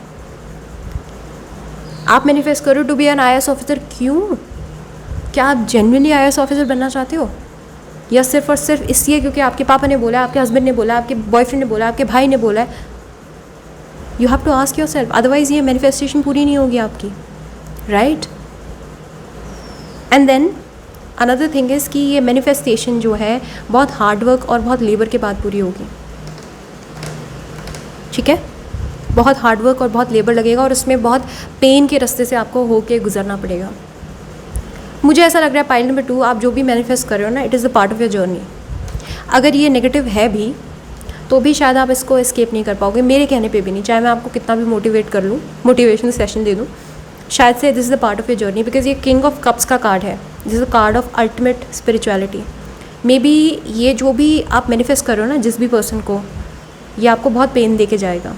आप मैनिफेस्ट करो to be an IAS officer. क्यों? क्या आप जेन्युइनली IAS ऑफिसर बनना चाहते हो, या सिर्फ और सिर्फ इसलिए क्योंकि आपके पापा ने बोला, आपके हस्बैंड ने बोला, आपके बॉयफ्रेंड ने बोला, आपके भाई ने बोला है? You have to ask yourself, otherwise ये मैनिफेस्टेशन पूरी नहीं होगी आपकी, right? And then another thing is कि ये मैनिफेस्टेशन जो है बहुत हार्डवर्क और बहुत लेबर के बाद पूरी होगी, ठीक है? बहुत हार्डवर्क और बहुत लेबर लगेगा और उसमें बहुत पेन के रास्ते से आपको होके गुजरना पड़ेगा। मुझे ऐसा लग रहा है पाइल नंबर 2, आप जो भी मैनिफेस्ट कर रहे हो ना, it is a part of your journey. अगर ये नेगेटिव है भी तो भी शायद आप इसको एस्केप नहीं कर पाओगे, मेरे कहने पे भी नहीं, चाहे मैं आपको कितना भी मोटिवेट कर लूँ, मोटिवेशनल सेशन दे दूँ, शायद से this is the part of your journey. Because ये किंग ऑफ कप्स का कार्ड है, this is a card of ultimate spirituality. May be ये जो भी आप मैनिफेस्ट कर रहे हो ना, जिस भी पर्सन को, ये आपको बहुत पेन दे के जाएगा,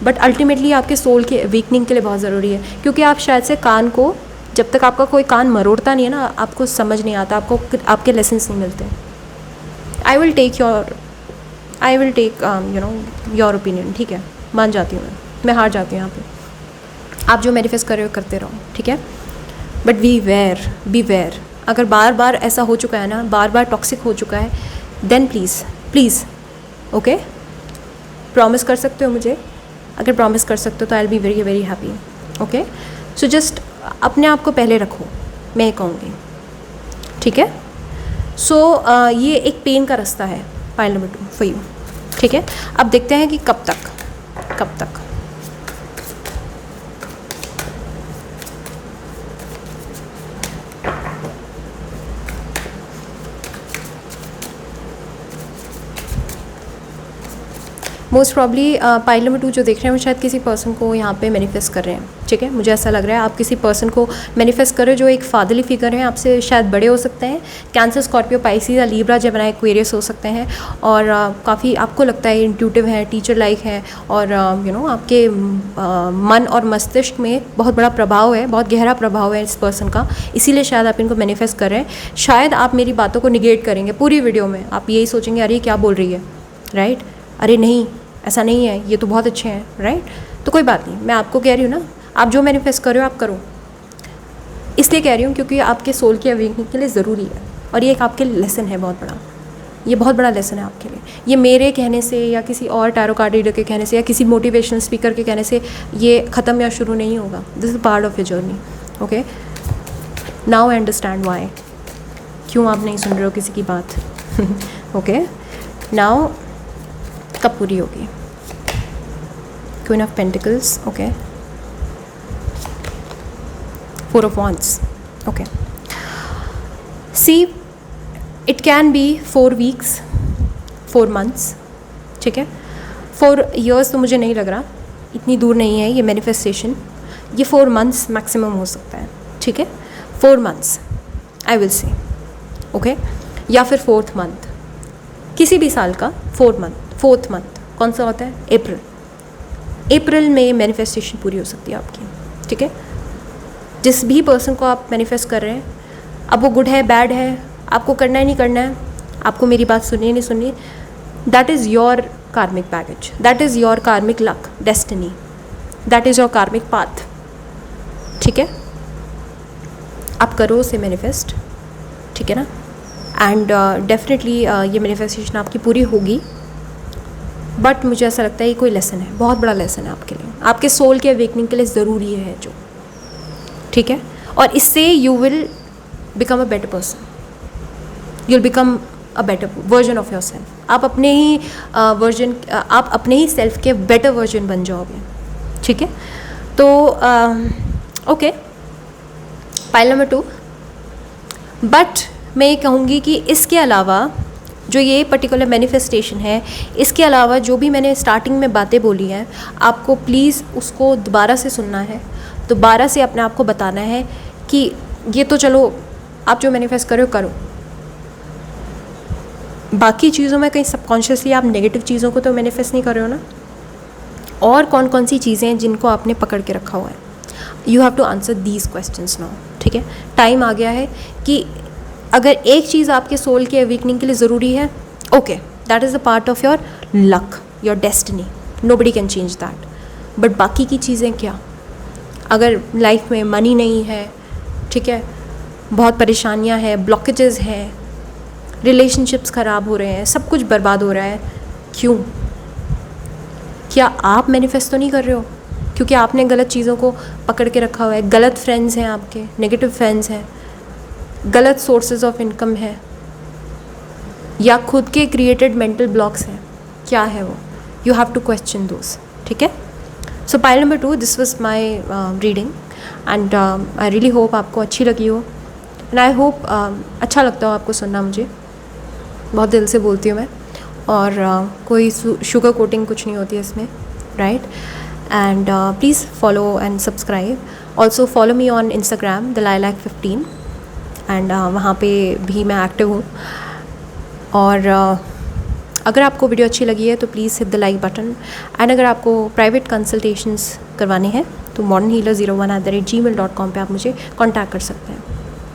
बट अल्टीमेटली आपके सोल के वीकनिंग के लिए बहुत ज़रूरी है, क्योंकि आप शायद से कान को, जब तक आपका कोई कान मरोड़ता नहीं है ना, आपको समझ नहीं आता, आपको आपके लेसन्स नहीं मिलते। I will take you know your opinion, ठीक है, मान जाती हूँ मैं हार जाती हूँ यहाँ पे। आप जो मैनिफेस्ट कर रहे हो करते रहो, ठीक है, बट बी वेयर। अगर बार बार ऐसा हो चुका है ना, बार बार टॉक्सिक हो चुका है, देन प्लीज़ ओके, प्रॉमिस कर सकते हो मुझे? अगर प्रॉमिस कर सकते हो तो I will be very very happy. Okay, so just अपने आप को पहले रखो, मैं ये कहूँगी, ठीक है। सो ये एक पेन का रास्ता है, पाइल नंबर 2 फॉर यू, ठीक है। अब देखते हैं कि कब तक। मोस्ट प्रॉब्ली पाइल नंबर 2 जो देख रहे हैं वो शायद किसी पर्सन को यहाँ पे मैनिफेस्ट कर रहे हैं, ठीक है। मुझे ऐसा लग रहा है आप किसी पर्सन को मैनिफेस्ट कर रहे हो जो एक फादरली फिगर है, आपसे शायद बड़े हो सकते हैं। कैंसर, स्कॉर्पियो, पाइसिस या लीब्रा, जेमिनी, एक्वेरियस हो सकते हैं, और काफ़ी आपको लगता है इंट्यूटिव है, टीचर लाइक है, और यू नो आपके मन और मस्तिष्क में बहुत बड़ा प्रभाव है, बहुत गहरा प्रभाव है इस पर्सन का, इसीलिए शायद आप इनको मैनिफेस्ट कर रहे हैं। शायद आप मेरी बातों को निगेट करेंगे पूरी वीडियो में, आप यही सोचेंगे अरे क्या बोल रही है, राइट, अरे नहीं ऐसा नहीं है, ये तो बहुत अच्छे हैं, राइट। तो कोई बात नहीं, मैं आपको कह रही हूँ ना, आप जो मैनिफेस्ट कर रहे हो आप करो, इसलिए कह रही हूँ क्योंकि आपके सोल की अवेकनिंग के लिए ज़रूरी है, और ये एक आपके लेसन है बहुत बड़ा, ये बहुत बड़ा लेसन है आपके लिए। ये मेरे कहने से या किसी और टैरो कार्ड रीडर के कहने से या किसी मोटिवेशनल स्पीकर के कहने से ये ख़त्म या शुरू नहीं होगा। This is part of your journey, okay. Now I understand why, क्यों आप नहीं सुन रहे हो किसी की बात, ओके। नाउ कब पूरी होगी? Queen of pentacles, okay, 4 of Wands, okay. See it can B 4 weeks, 4 months, ठीक है। 4 years तो मुझे नहीं लग रहा, इतनी दूर नहीं है ये मैनिफेस्टेशन, ये 4 months मैक्सिमम हो सकता है, ठीक है। 4 months I will say, okay, या फिर 4th month, किसी भी साल का 4th month कौन सा होता है? अप्रैल में मैनिफेस्टेशन पूरी हो सकती है आपकी, ठीक है। जिस भी पर्सन को आप मैनिफेस्ट कर रहे हैं, अब वो गुड है बैड है, आपको करना है नहीं करना है, आपको मेरी बात सुननी है नहीं सुननी, that is your karmic baggage, that is your कार्मिक luck, destiny, that is your कार्मिक पाथ, ठीक है। आप करो उसे मैनिफेस्ट, ठीक है ना, एंड डेफिनेटली ये मैनिफेस्टेशन आपकी पूरी होगी। बट मुझे ऐसा लगता है ये कोई लेसन है, बहुत बड़ा लेसन है आपके लिए, आपके सोल के अवेकनिंग के लिए ज़रूरी है जो, ठीक है। और इससे you will become a better person, you will become a better version of your self. आप अपने ही आप अपने ही सेल्फ के बेटर वर्जन बन जाओगे, ठीक है। तो ओके, पाइल नंबर 2। बट मैं ये कहूँगी कि इसके अलावा जो ये पर्टिकुलर मैनिफेस्टेशन है, इसके अलावा जो भी मैंने स्टार्टिंग में बातें बोली हैं, आपको प्लीज़ उसको दोबारा से सुनना है, दोबारा से अपने आप को बताना है कि ये तो चलो आप जो मैनिफेस्ट करो करो, बाकी चीज़ों में कहीं सबकॉन्शियसली आप नेगेटिव चीज़ों को तो मैनिफेस्ट नहीं कर रहे हो ना। और कौन कौन सी चीज़ें हैं जिनको आपने पकड़ के रखा हुआ है? You have to answer these questions now, ठीक है। टाइम आ गया है कि अगर एक चीज़ आपके सोल के अवेकनिंग के लिए ज़रूरी है, okay, that is a part of your luck, your destiny, nobody can change that. But बाकी की चीज़ें क्या? अगर लाइफ में मनी नहीं है, ठीक है, बहुत परेशानियां हैं, ब्लॉकेजेस हैं, रिलेशनशिप्स ख़राब हो रहे हैं, सब कुछ बर्बाद हो रहा है, क्यों? क्या आप मैनिफेस्ट तो नहीं कर रहे हो? क्योंकि आपने गलत चीज़ों को पकड़ के रखा हुआ है, गलत फ्रेंड्स हैं आपके, नेगेटिव फ्रेंड्स हैं, गलत सोर्सेज ऑफ इनकम है, या खुद के क्रिएटेड मेंटल ब्लॉक्स हैं, क्या है वो? यू हैव टू क्वेश्चन दोस, ठीक है। सो pile number 2, this was my reading and I really hope आपको अच्छी लगी हो, एंड आई होप अच्छा लगता हो आपको सुनना, मुझे बहुत दिल से बोलती हूँ मैं, और कोई शुगर कोटिंग कुछ नहीं होती है इसमें, right. And please follow and subscribe, also follow me on Instagram Delilac15, and वहाँ पे भी मैं एक्टिव हूँ। और अगर आपको वीडियो अच्छी लगी है तो please hit the like button, and अगर आपको प्राइवेट कंसल्टेशंस करवाने हैं तो modernhealer01@gmail.com पे आप मुझे कॉन्टैक्ट कर सकते हैं,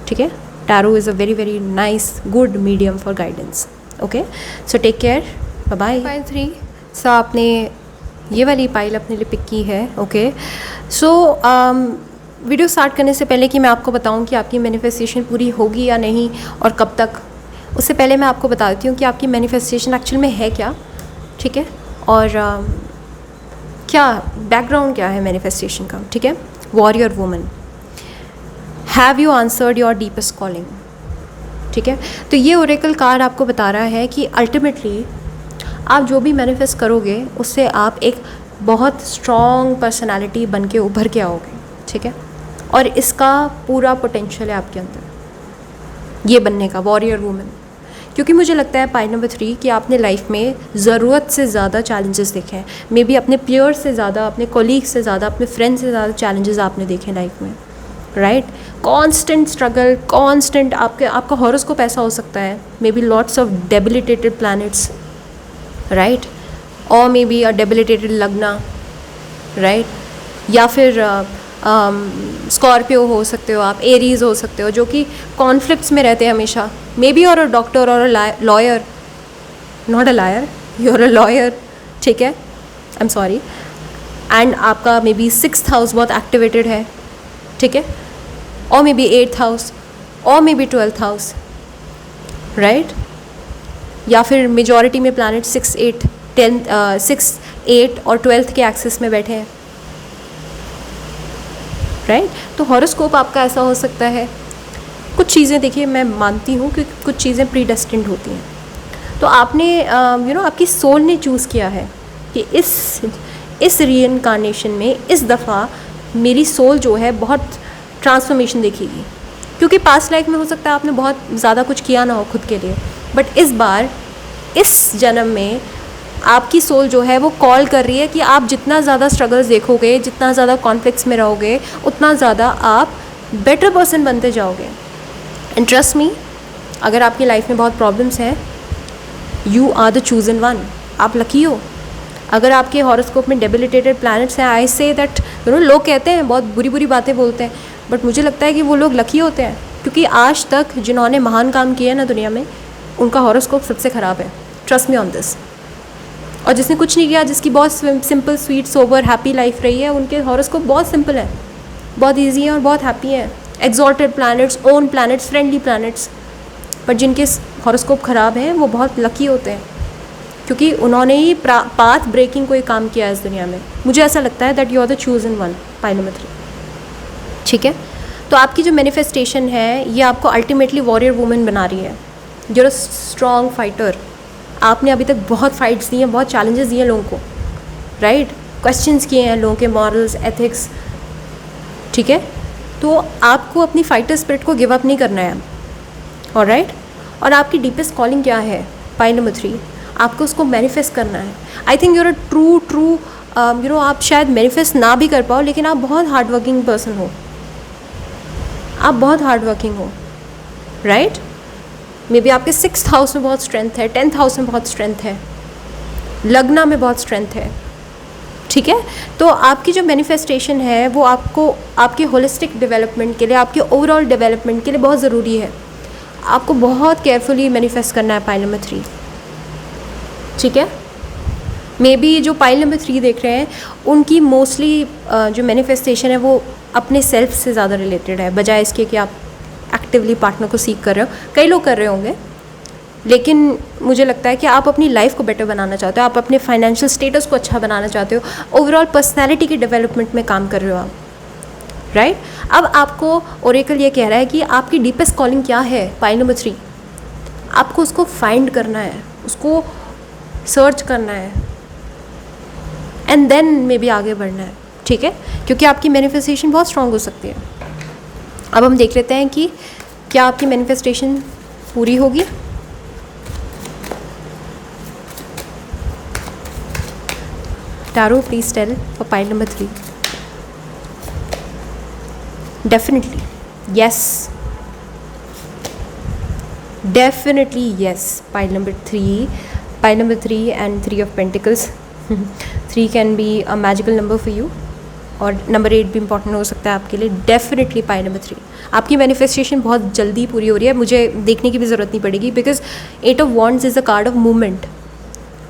ठीक है। Tarot is a very very nice good medium for guidance. Okay, so take care, bye bye. Pile 3, सो आपने ये वाली पाइल अपने लिए पिक की है। ओके, सो वीडियो स्टार्ट करने से पहले कि मैं आपको बताऊं कि आपकी मैनिफेस्टेशन पूरी होगी या नहीं और कब तक, उससे पहले मैं आपको बता देती हूँ कि आपकी मैनिफेस्टेशन एक्चुअल में है क्या, ठीक है, और क्या बैकग्राउंड क्या है मैनिफेस्टेशन का, ठीक है। Warrior woman, have you answered your deepest calling, ठीक है। तो ये ओरेकल कार्ड आपको बता रहा है कि अल्टीमेटली आप जो भी मैनिफेस्ट करोगे उससे आप एक बहुत स्ट्रॉन्ग पर्सनालिटी बन के उभर के आओगे, ठीक है, और इसका पूरा पोटेंशियल है आपके अंदर ये बनने का, वॉरियर वुमन। क्योंकि मुझे लगता है पाइल नंबर 3 कि आपने लाइफ में ज़रूरत से ज़्यादा चैलेंजेस देखे हैं, मे बी अपने पीयर्स से ज़्यादा, अपने कोलीग से ज़्यादा, अपने फ्रेंड्स से ज़्यादा चैलेंजेस आपने देखे लाइफ में, राइट। कांस्टेंट स्ट्रगल, कांस्टेंट आपका हॉरोस्कोप ऐसा हो सकता है, may be lots of debilitated planets, right, और मे बी अ डेबिलिटेटेड लग्ना, राइट, या फिर स्कॉर्पियो हो सकते हो आप, एरीज हो सकते हो, जो कि कॉन्फ्लिक्ट्स में रहते हैं हमेशा, मे बी और अ डॉक्टर और a lawyer, not a liar, you're a lawyer, ठीक है, आई एम सॉरी। एंड आपका मे बी 6th हाउस बहुत एक्टिवेटेड है, ठीक है, और मे बी 8th हाउस, और may be 12th house, right, या फिर मेजॉरिटी में प्लैनेट 6, 8, 10, 6, 8 और 12th के एक्सिस में बैठे हैं, राइट। तो हॉरोस्कोप आपका ऐसा हो सकता है। कुछ चीज़ें देखिए, मैं मानती हूँ कि कुछ चीज़ें प्रीडेस्टिन्ड होती हैं, तो आपने आपकी सोल ने चूज़ किया है कि इस रीइंकार्नेशन में इस दफ़ा मेरी सोल जो है बहुत ट्रांसफॉर्मेशन देखेगी, क्योंकि पास्ट लाइफ में हो सकता है आपने बहुत ज़्यादा कुछ किया ना हो खुद के लिए, बट इस बार इस जन्म में आपकी सोल जो है वो कॉल कर रही है कि आप जितना ज़्यादा स्ट्रगल्स देखोगे, जितना ज़्यादा कॉन्फ्लिक्ट्स में रहोगे, उतना ज़्यादा आप बेटर पर्सन बनते जाओगे। एंड ट्रस्ट मी, अगर आपकी लाइफ में बहुत प्रॉब्लम्स हैं, you are the chosen one, आप लकी हो। अगर आपके हॉरोस्कोप में डेबिलिटेटेड प्लैनेट्स हैं, आई से दैट लोग कहते हैं बहुत बुरी बुरी बातें बोलते हैं, बट मुझे लगता है कि वो लोग लकी होते हैं, क्योंकि आज तक जिन्होंने महान काम किए हैं ना दुनिया में, उनका हॉरोस्कोप सबसे ख़राब है। Trust me on this. और जिसने कुछ नहीं किया, जिसकी बहुत simple, sweet, sober, happy life रही है, उनके हॉरोस्कोप बहुत सिंपल है, बहुत ईजी है और बहुत हैप्पी है। Exalted planets, own planets, friendly planets. But जिनके हॉरोस्कोप ख़राब हैं वो बहुत लकी होते हैं, क्योंकि उन्होंने ही पाथ ब्रेकिंग कोई काम किया है इस दुनिया में। मुझे ऐसा लगता है that you are the chosen one, pile number 3, ठीक है। तो आपकी जो मैनिफेस्टेशन है ये आपको अल्टीमेटली वॉरियर वुमन बना रही है। You're a strong fighter. आपने अभी तक बहुत फाइट्स दी हैं, बहुत चैलेंजेस दिए हैं लोगों को, राइट, क्वेश्चंस किए हैं लोगों के मॉरल्स, एथिक्स, ठीक है। तो आपको अपनी फाइटर स्पिरिट को गिव अप नहीं करना है, ऑलराइट। और आपकी डीपेस्ट कॉलिंग क्या है, पाइल नंबर 3, आपको उसको मैनिफेस्ट करना है। I think you're a true आप शायद मैनिफेस्ट ना भी कर पाओ, लेकिन आप बहुत हार्ड वर्किंग पर्सन हो, आप बहुत हार्ड वर्किंग हो, राइट। मे बी आपके 6th हाउस में बहुत स्ट्रेंथ है, 10th हाउस में बहुत स्ट्रेंथ है, लग्ना में बहुत स्ट्रेंथ है, ठीक है। तो आपकी जो मैनिफेस्टेशन है वो आपको आपके होलिस्टिक डेवलपमेंट के लिए, आपके ओवरऑल डेवलपमेंट के लिए बहुत ज़रूरी है। आपको बहुत केयरफुली मैनिफेस्ट करना है पाइल नंबर 3, ठीक है। मे बी जो पाइल नंबर 3 देख रहे हैं उनकी मोस्टली जो मैनिफेस्टेशन है वो अपने सेल्फ से ज़्यादा रिलेटेड है, बजाय इसके कि आप एक्टिवली पार्टनर को सीख कर रहे हो। कई लोग कर रहे होंगे, लेकिन मुझे लगता है कि आप अपनी लाइफ को बेटर बनाना चाहते हो, आप अपने फाइनेंशियल स्टेटस को अच्छा बनाना चाहते हो, ओवरऑल पर्सनैलिटी के डेवलपमेंट में काम कर रहे हो आप, राइट। अब आपको ओरेकल ये कह रहा है कि आपकी डीपेस्ट कॉलिंग क्या है, पाइल नंबर 3, आपको उसको फाइंड करना है, उसको सर्च करना है, एंड देन मे बी आगे बढ़ना है, ठीक है, क्योंकि आपकी मैनिफेस्टेशन बहुत स्ट्रांग हो सकती है। अब हम देख लेते हैं कि क्या आपकी मैनिफेस्टेशन पूरी होगी। Tarot, please tell for pile number 3। Definitely yes, definitely yes, pile number 3, Pile number 3 and 3 of Pentacles. 3 can be a magical number for you, और नंबर 8 भी इंपॉर्टेंट हो सकता है आपके लिए. Definitely pile number 3. आपकी मैनिफेस्टेशन बहुत जल्दी पूरी हो रही है, मुझे देखने की भी ज़रूरत नहीं पड़ेगी, because 8 of wands is a card of movement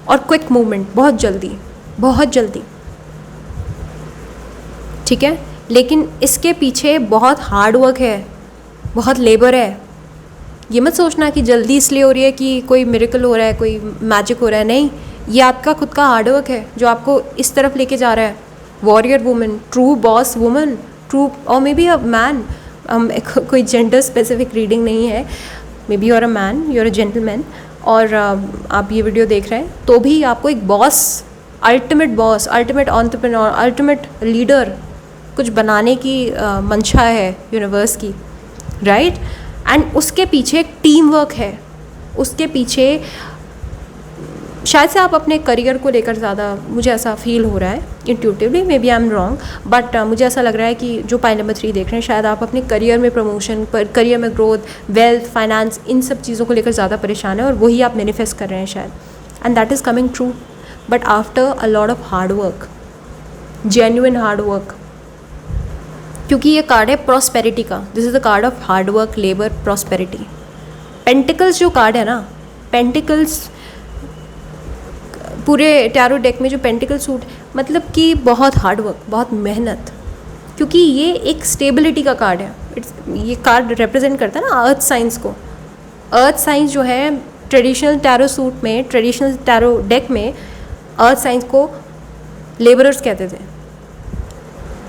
और क्विक मूवमेंट. बहुत जल्दी, बहुत जल्दी. ठीक है, लेकिन इसके पीछे बहुत हार्ड वर्क है, बहुत लेबर है. ये मत सोचना कि जल्दी इसलिए हो रही है कि कोई मिरेकल हो रहा है, कोई मैजिक हो रहा है. नहीं, ये आपका खुद का हार्ड वर्क है जो आपको इस तरफ लेके जा रहा है. Warrior woman, true boss woman, true, और मे बी अ मैन. कोई जेंडर स्पेसिफिक रीडिंग नहीं है. Maybe you are a man, you are a gentleman, और आप ये वीडियो देख रहे हैं तो भी आपको एक boss, ultimate entrepreneur, ultimate leader कुछ बनाने की मंशा है यूनिवर्स की, राइट. एंड उसके पीछे एक टीम वर्क है. उसके पीछे शायद से आप अपने करियर को लेकर ज़्यादा, मुझे ऐसा फील हो रहा है intuitively, maybe I am wrong, but मुझे ऐसा लग रहा है कि जो पाइल नंबर 3 देख रहे हैं, शायद आप अपने करियर में प्रमोशन पर, करियर में ग्रोथ, वेल्थ, फाइनेंस, इन सब चीज़ों को लेकर ज़्यादा परेशान है और वही आप मैनिफेस्ट कर रहे हैं शायद. And that is coming true, but after a lot of hard work, genuine hard work. क्योंकि ये कार्ड है प्रॉस्पेरिटी का. This is the card of hard work, labour, prosperity. Pentacles जो कार्ड है ना, पेंटिकल्स पूरे टैरो डेक में जो पेंटिकल सूट, मतलब कि बहुत हार्ड वर्क, बहुत मेहनत. क्योंकि ये एक स्टेबिलिटी का कार्ड है. ये कार्ड रिप्रेजेंट करता है ना अर्थ साइंस को. अर्थ साइंस जो है ट्रेडिशनल टैरो सूट में, ट्रेडिशनल टैरो डेक में अर्थ साइंस को लेबरर्स कहते थे.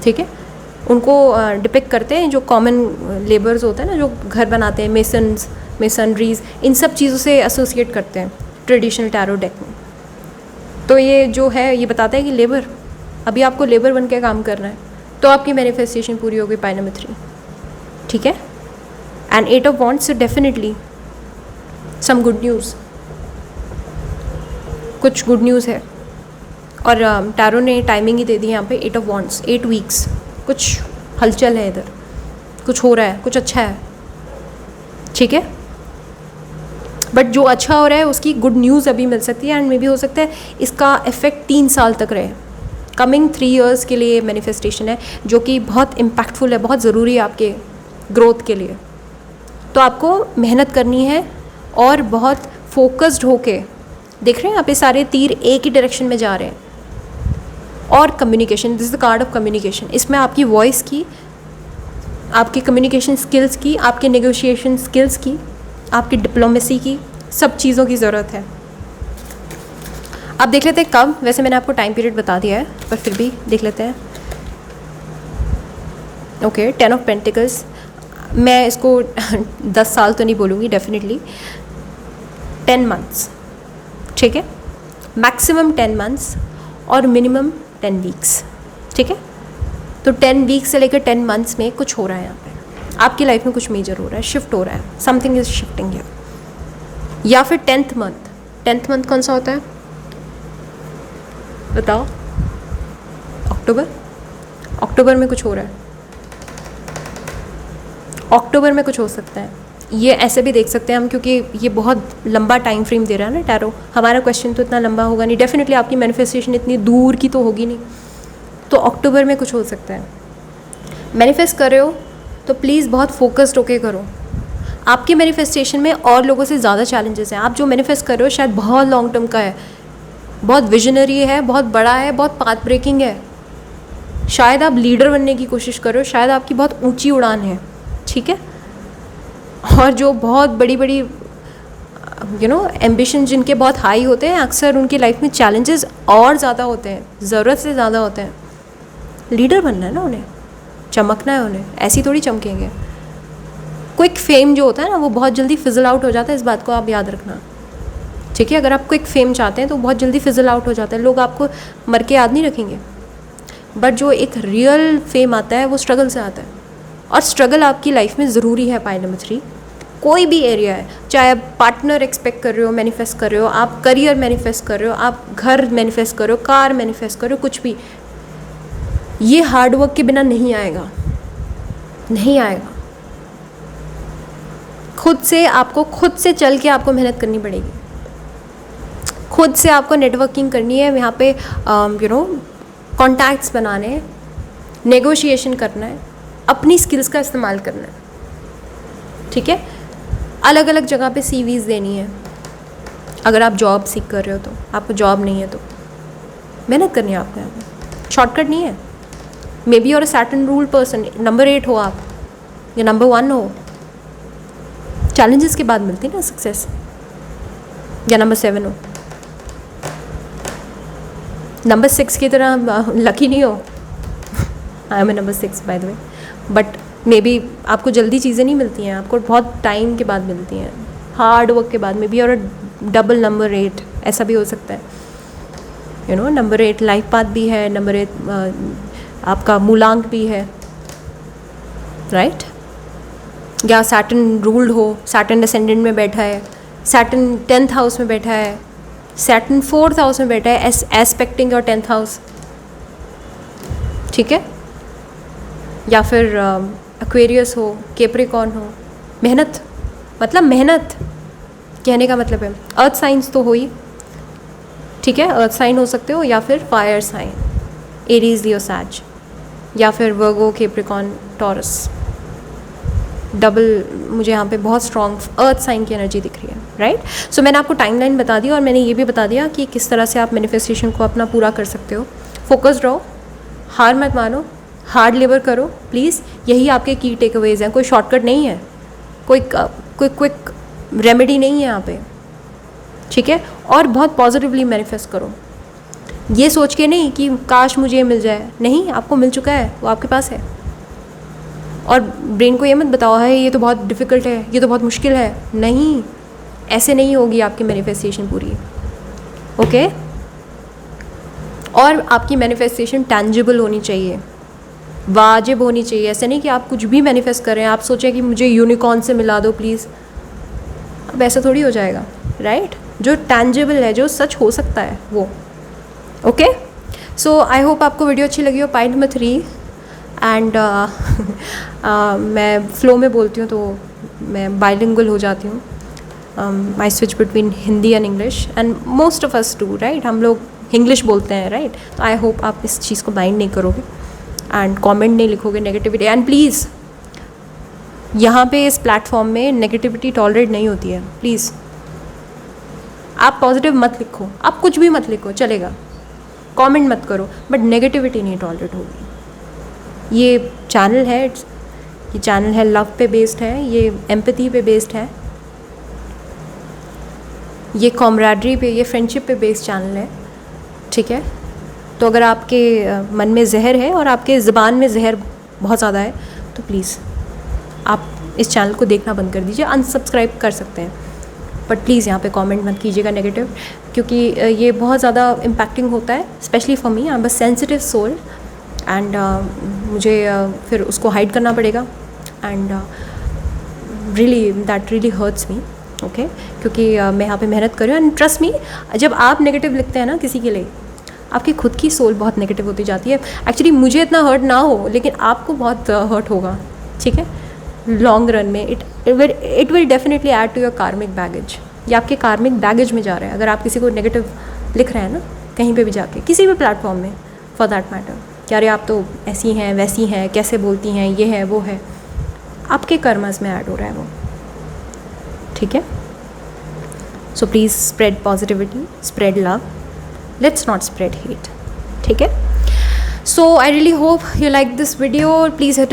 ठीक है, उनको डिपिक्ट करते हैं जो कॉमन लेबर्स होते हैं ना, जो घर बनाते हैं, मेसन्स, मेसनरीज, इन सब चीज़ों से एसोसिएट करते हैं ट्रेडिशनल टैरो डेक में. तो ये जो है ये बताता है कि लेबर, अभी आपको लेबर बन के काम करना है, तो आपकी मैनिफेस्टेशन पूरी होगी पाइल नंबर 3. ठीक है. And 8 of wands, definitely some good news, कुछ गुड न्यूज़ है. और टैरो ने टाइमिंग ही दे दी यहाँ पे, 8 ऑफ वॉन्ड्स, 8 वीक्स. कुछ हलचल है इधर, कुछ हो रहा है, कुछ अच्छा है. ठीक है, बट जो अच्छा हो रहा है उसकी गुड न्यूज़ अभी मिल सकती है. एंड मे भी हो सकता है इसका इफेक्ट 3 साल तक रहे. कमिंग 3 इयर्स के लिए मैनिफेस्टेशन है, जो कि बहुत इम्पैक्टफुल है, बहुत ज़रूरी है आपके ग्रोथ के लिए. तो आपको मेहनत करनी है और बहुत फोकस्ड होके, देख रहे हैं यहाँ पे सारे तीर एक ही डायरेक्शन में जा रहे हैं. और communication, this is the card of communication. इसमें आपकी वॉइस की, आपकी कम्युनिकेशन स्किल्स की, आपके नेगोशिएशन स्किल्स की, आपकी डिप्लोमेसी की, सब चीज़ों की ज़रूरत है. अब देख लेते हैं कब. वैसे मैंने आपको टाइम पीरियड बता दिया है, पर फिर भी देख लेते हैं. Okay, 10 of pentacles. मैं इसको 10 साल तो नहीं बोलूँगी, डेफिनेटली 10 मंथ्स. ठीक है, मैक्सिमम 10 मंथ्स और मिनिमम 10 वीक्स. ठीक है, तो 10 वीक्स से लेकर 10 मंथ्स में कुछ हो रहा है यहाँ पे. आपकी लाइफ में कुछ मेजर हो रहा है, शिफ्ट हो रहा है, समथिंग इज शिफ्टिंग हियर. या फिर 10th मंथ. 10th मंथ कौन सा होता है बताओ? अक्टूबर. अक्टूबर में कुछ हो रहा है, अक्टूबर में कुछ हो सकता है. ये ऐसे भी देख सकते हैं हम, क्योंकि ये बहुत लंबा टाइम फ्रेम दे रहा है ना टैरो. हमारा क्वेश्चन तो इतना लंबा होगा नहीं, डेफिनेटली आपकी मैनिफेस्टेशन इतनी दूर की तो होगी नहीं. तो अक्टूबर में कुछ हो सकता है. मैनिफेस्ट कर रहे हो तो प्लीज़ बहुत फोकस्ड होके करो. आपके मैनिफेस्टेशन में और लोगों से ज़्यादा चैलेंजेस हैं. आप जो मैनिफेस्ट कर रहे हो शायद बहुत लॉन्ग टर्म का है, बहुत विजनरी है, बहुत बड़ा है, बहुत पाथ ब्रेकिंग है. शायद आप लीडर बनने की कोशिश कर रहे हो, शायद आपकी बहुत ऊंची उड़ान है. ठीक है, और जो बहुत बड़ी बड़ी एम्बिशन जिनके बहुत हाई होते हैं, अक्सर उनकी लाइफ में चैलेंजेस और ज़्यादा होते हैं, ज़रूरत से ज़्यादा होते हैं. लीडर बनना है ना उन्हें, चमकना है उन्हें, ऐसी थोड़ी चमकेंगे. क्विक फेम जो होता है ना, वो बहुत जल्दी फिजल आउट हो जाता है. इस बात को आप याद रखना. ठीक है, अगर आप क्विक फेम चाहते हैं तो बहुत जल्दी फिजल आउट हो जाता है. लोग आपको मर के याद नहीं रखेंगे. बट जो एक रियल फेम आता है वो स्ट्रगल से आता है, और स्ट्रगल आपकी लाइफ में ज़रूरी है. पाइल नंबर 3, कोई भी एरिया है, चाहे आप पार्टनर एक्सपेक्ट कर रहे हो, मैनिफेस्ट कर रहे हो, आप करियर मैनिफेस्ट कर रहे हो, आप घर मैनिफेस्ट कर रहे हो, कार मैनिफेस्ट कर रहे हो, कुछ भी, ये हार्ड वर्क के बिना नहीं आएगा, नहीं आएगा. खुद से आपको, खुद से चल के आपको मेहनत करनी पड़ेगी. खुद से आपको नेटवर्किंग करनी है, यहाँ पे कॉन्टैक्ट्स बनाने हैं, नेगोशिएशन करना है, अपनी स्किल्स का इस्तेमाल करना है, ठीक है। अलग अलग जगह पे सीवीज देनी है। अगर आप जॉब सीख कर रहे हो तो, आपको जॉब नहीं है तो मेहनत करनी है आपको, यहाँ पे शॉर्टकट नहीं है। मे बी और a certain rule person, number 8 हो आप या नंबर 1 हो, चैलेंजेस के बाद मिलती है ना सक्सेस, या नंबर 7 हो, नंबर 6 की तरह लकी नहीं हो। I am number 6 by the way, but may be आपको जल्दी चीज़ें नहीं मिलती हैं, आपको बहुत टाइम के बाद मिलती हैं, हार्ड वर्क के बाद। मे बी और डबल नंबर 8 ऐसा भी हो सकता है, नंबर 8 लाइफ पाथ भी है, नंबर 8 आपका मूलांक भी है, राइट। या सैटर्न रूल्ड हो, सैटर्न असेंडेंट में बैठा है, सैटर्न 10th हाउस में बैठा है, सैटर्न 4th हाउस में बैठा है, एस्पेक्टिंग योर 10th हाउस, ठीक है। या फिर एक्वेरियस हो, कैप्रिकॉर्न हो। मेहनत, मतलब मेहनत कहने का मतलब है अर्थ साइंस तो हो ही, ठीक है, अर्थ साइन हो सकते हो, या फिर फायर साइन, एरीज, लियो, सैज, या फिर वर्गो, कैप्रिकॉर्न, टॉरस। डबल मुझे यहाँ पे बहुत स्ट्रॉन्ग अर्थ साइन की एनर्जी दिख रही है, राइट। सो मैंने आपको टाइमलाइन बता दी और मैंने ये भी बता दिया कि किस तरह से आप मैनिफेस्टेशन को अपना पूरा कर सकते हो। फोकस्ड रहो, हार मत मानो, हार्ड लेबर करो प्लीज़। यही आपके की टेकअवेज हैं, कोई शॉर्टकट नहीं है, कोई क्विक रेमेडी नहीं है यहाँ पे, ठीक है। और बहुत पॉजिटिवली मैनिफेस्ट करो, ये सोच के नहीं कि काश मुझे मिल जाए, नहीं, आपको मिल चुका है, वो आपके पास है। और ब्रेन को ये मत बताओ है ये तो बहुत डिफ़िकल्ट है, ये तो बहुत मुश्किल है, नहीं, ऐसे नहीं होगी आपकी मैनिफेस्टेशन पूरी, ओके। और आपकी मैनिफेस्टेशन टैंजिबल होनी चाहिए, वाजिब होनी चाहिए। ऐसे नहीं कि आप कुछ भी मैनिफेस्ट कर रहे हैं, आप सोचें कि मुझे यूनिकॉर्न से मिला दो प्लीज़, अब ऐसा थोड़ी हो जाएगा, राइट। जो टैंजिबल है, जो सच हो सकता है वो, ओके। सो आई होप आपको वीडियो अच्छी लगी हो। पॉइंट नंबर 3 एंड मैं फ्लो में बोलती हूँ तो मैं बाइलिंगुअल हो जाती हूँ। I switch between Hindi and English and most of us do, right. हम लोग इंग्लिश बोलते हैं, राइट। तो आई होप आप इस चीज़ को माइंड नहीं करोगे एंड कमेंट नहीं लिखोगे नेगेटिविटी। एंड प्लीज़ यहाँ पे इस प्लेटफॉर्म में नेगेटिविटी टॉलरेट नहीं होती है, प्लीज़। आप पॉजिटिव मत लिखो, आप कुछ भी मत लिखो, चलेगा, कमेंट मत करो, बट नेगेटिविटी नहीं टॉलरेट होगी। ये चैनल है, ये चैनल है लव पे बेस्ड है, ये एम्पैथी पे बेस्ड है, ये कॉमरेडरी पे, ये फ्रेंडशिप पे बेस्ड चैनल है, ठीक है। तो अगर आपके मन में जहर है और आपके ज़बान में जहर बहुत ज़्यादा है तो प्लीज़ आप इस चैनल को देखना बंद कर दीजिए, अनसब्सक्राइब कर सकते हैं, बट प्लीज़ यहाँ पे कमेंट मत कीजिएगा नेगेटिव, क्योंकि ये बहुत ज़्यादा इम्पैक्टिंग होता है, specially for me. I am a sensitive soul and मुझे फिर उसको हाइड करना पड़ेगा and really that really hurts me, okay. क्योंकि मैं यहाँ पे मेहनत कर रही हूँ एंड ट्रस्ट मी, जब आप नेगेटिव लिखते हैं ना किसी के लिए, आपकी खुद की सोल बहुत नेगेटिव होती जाती है। एक्चुअली मुझे इतना हर्ट ना हो, लेकिन आपको बहुत हर्ट होगा, ठीक है। लॉन्ग रन में it will definitely add to your karmic baggage, ये आपके कार्मिक बैगेज में जा रहा है। अगर आप किसी को नेगेटिव लिख रहे हैं ना कहीं पे भी जाके, किसी भी प्लेटफॉर्म में फॉर दैट मैटर, क्या अरे आप तो ऐसी हैं वैसी हैं, कैसे बोलती हैं, ये है वो है, आपके कर्मस में ऐड हो रहा है वो, ठीक है। So please spread positivity, spread love, let's not spread hate, ठीक है। So I really hope you like this video. Please hit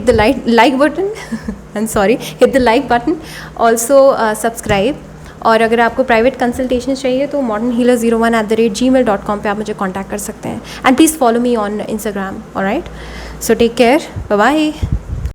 the like button. I'm sorry, hit the like button. Also subscribe. और अगर आपको प्राइवेट कंसल्टेशन चाहिए तो modernhealer01@gmail.com पे आप मुझे कांटेक्ट कर सकते हैं। And please follow me on Instagram, alright. So take care, bye bye.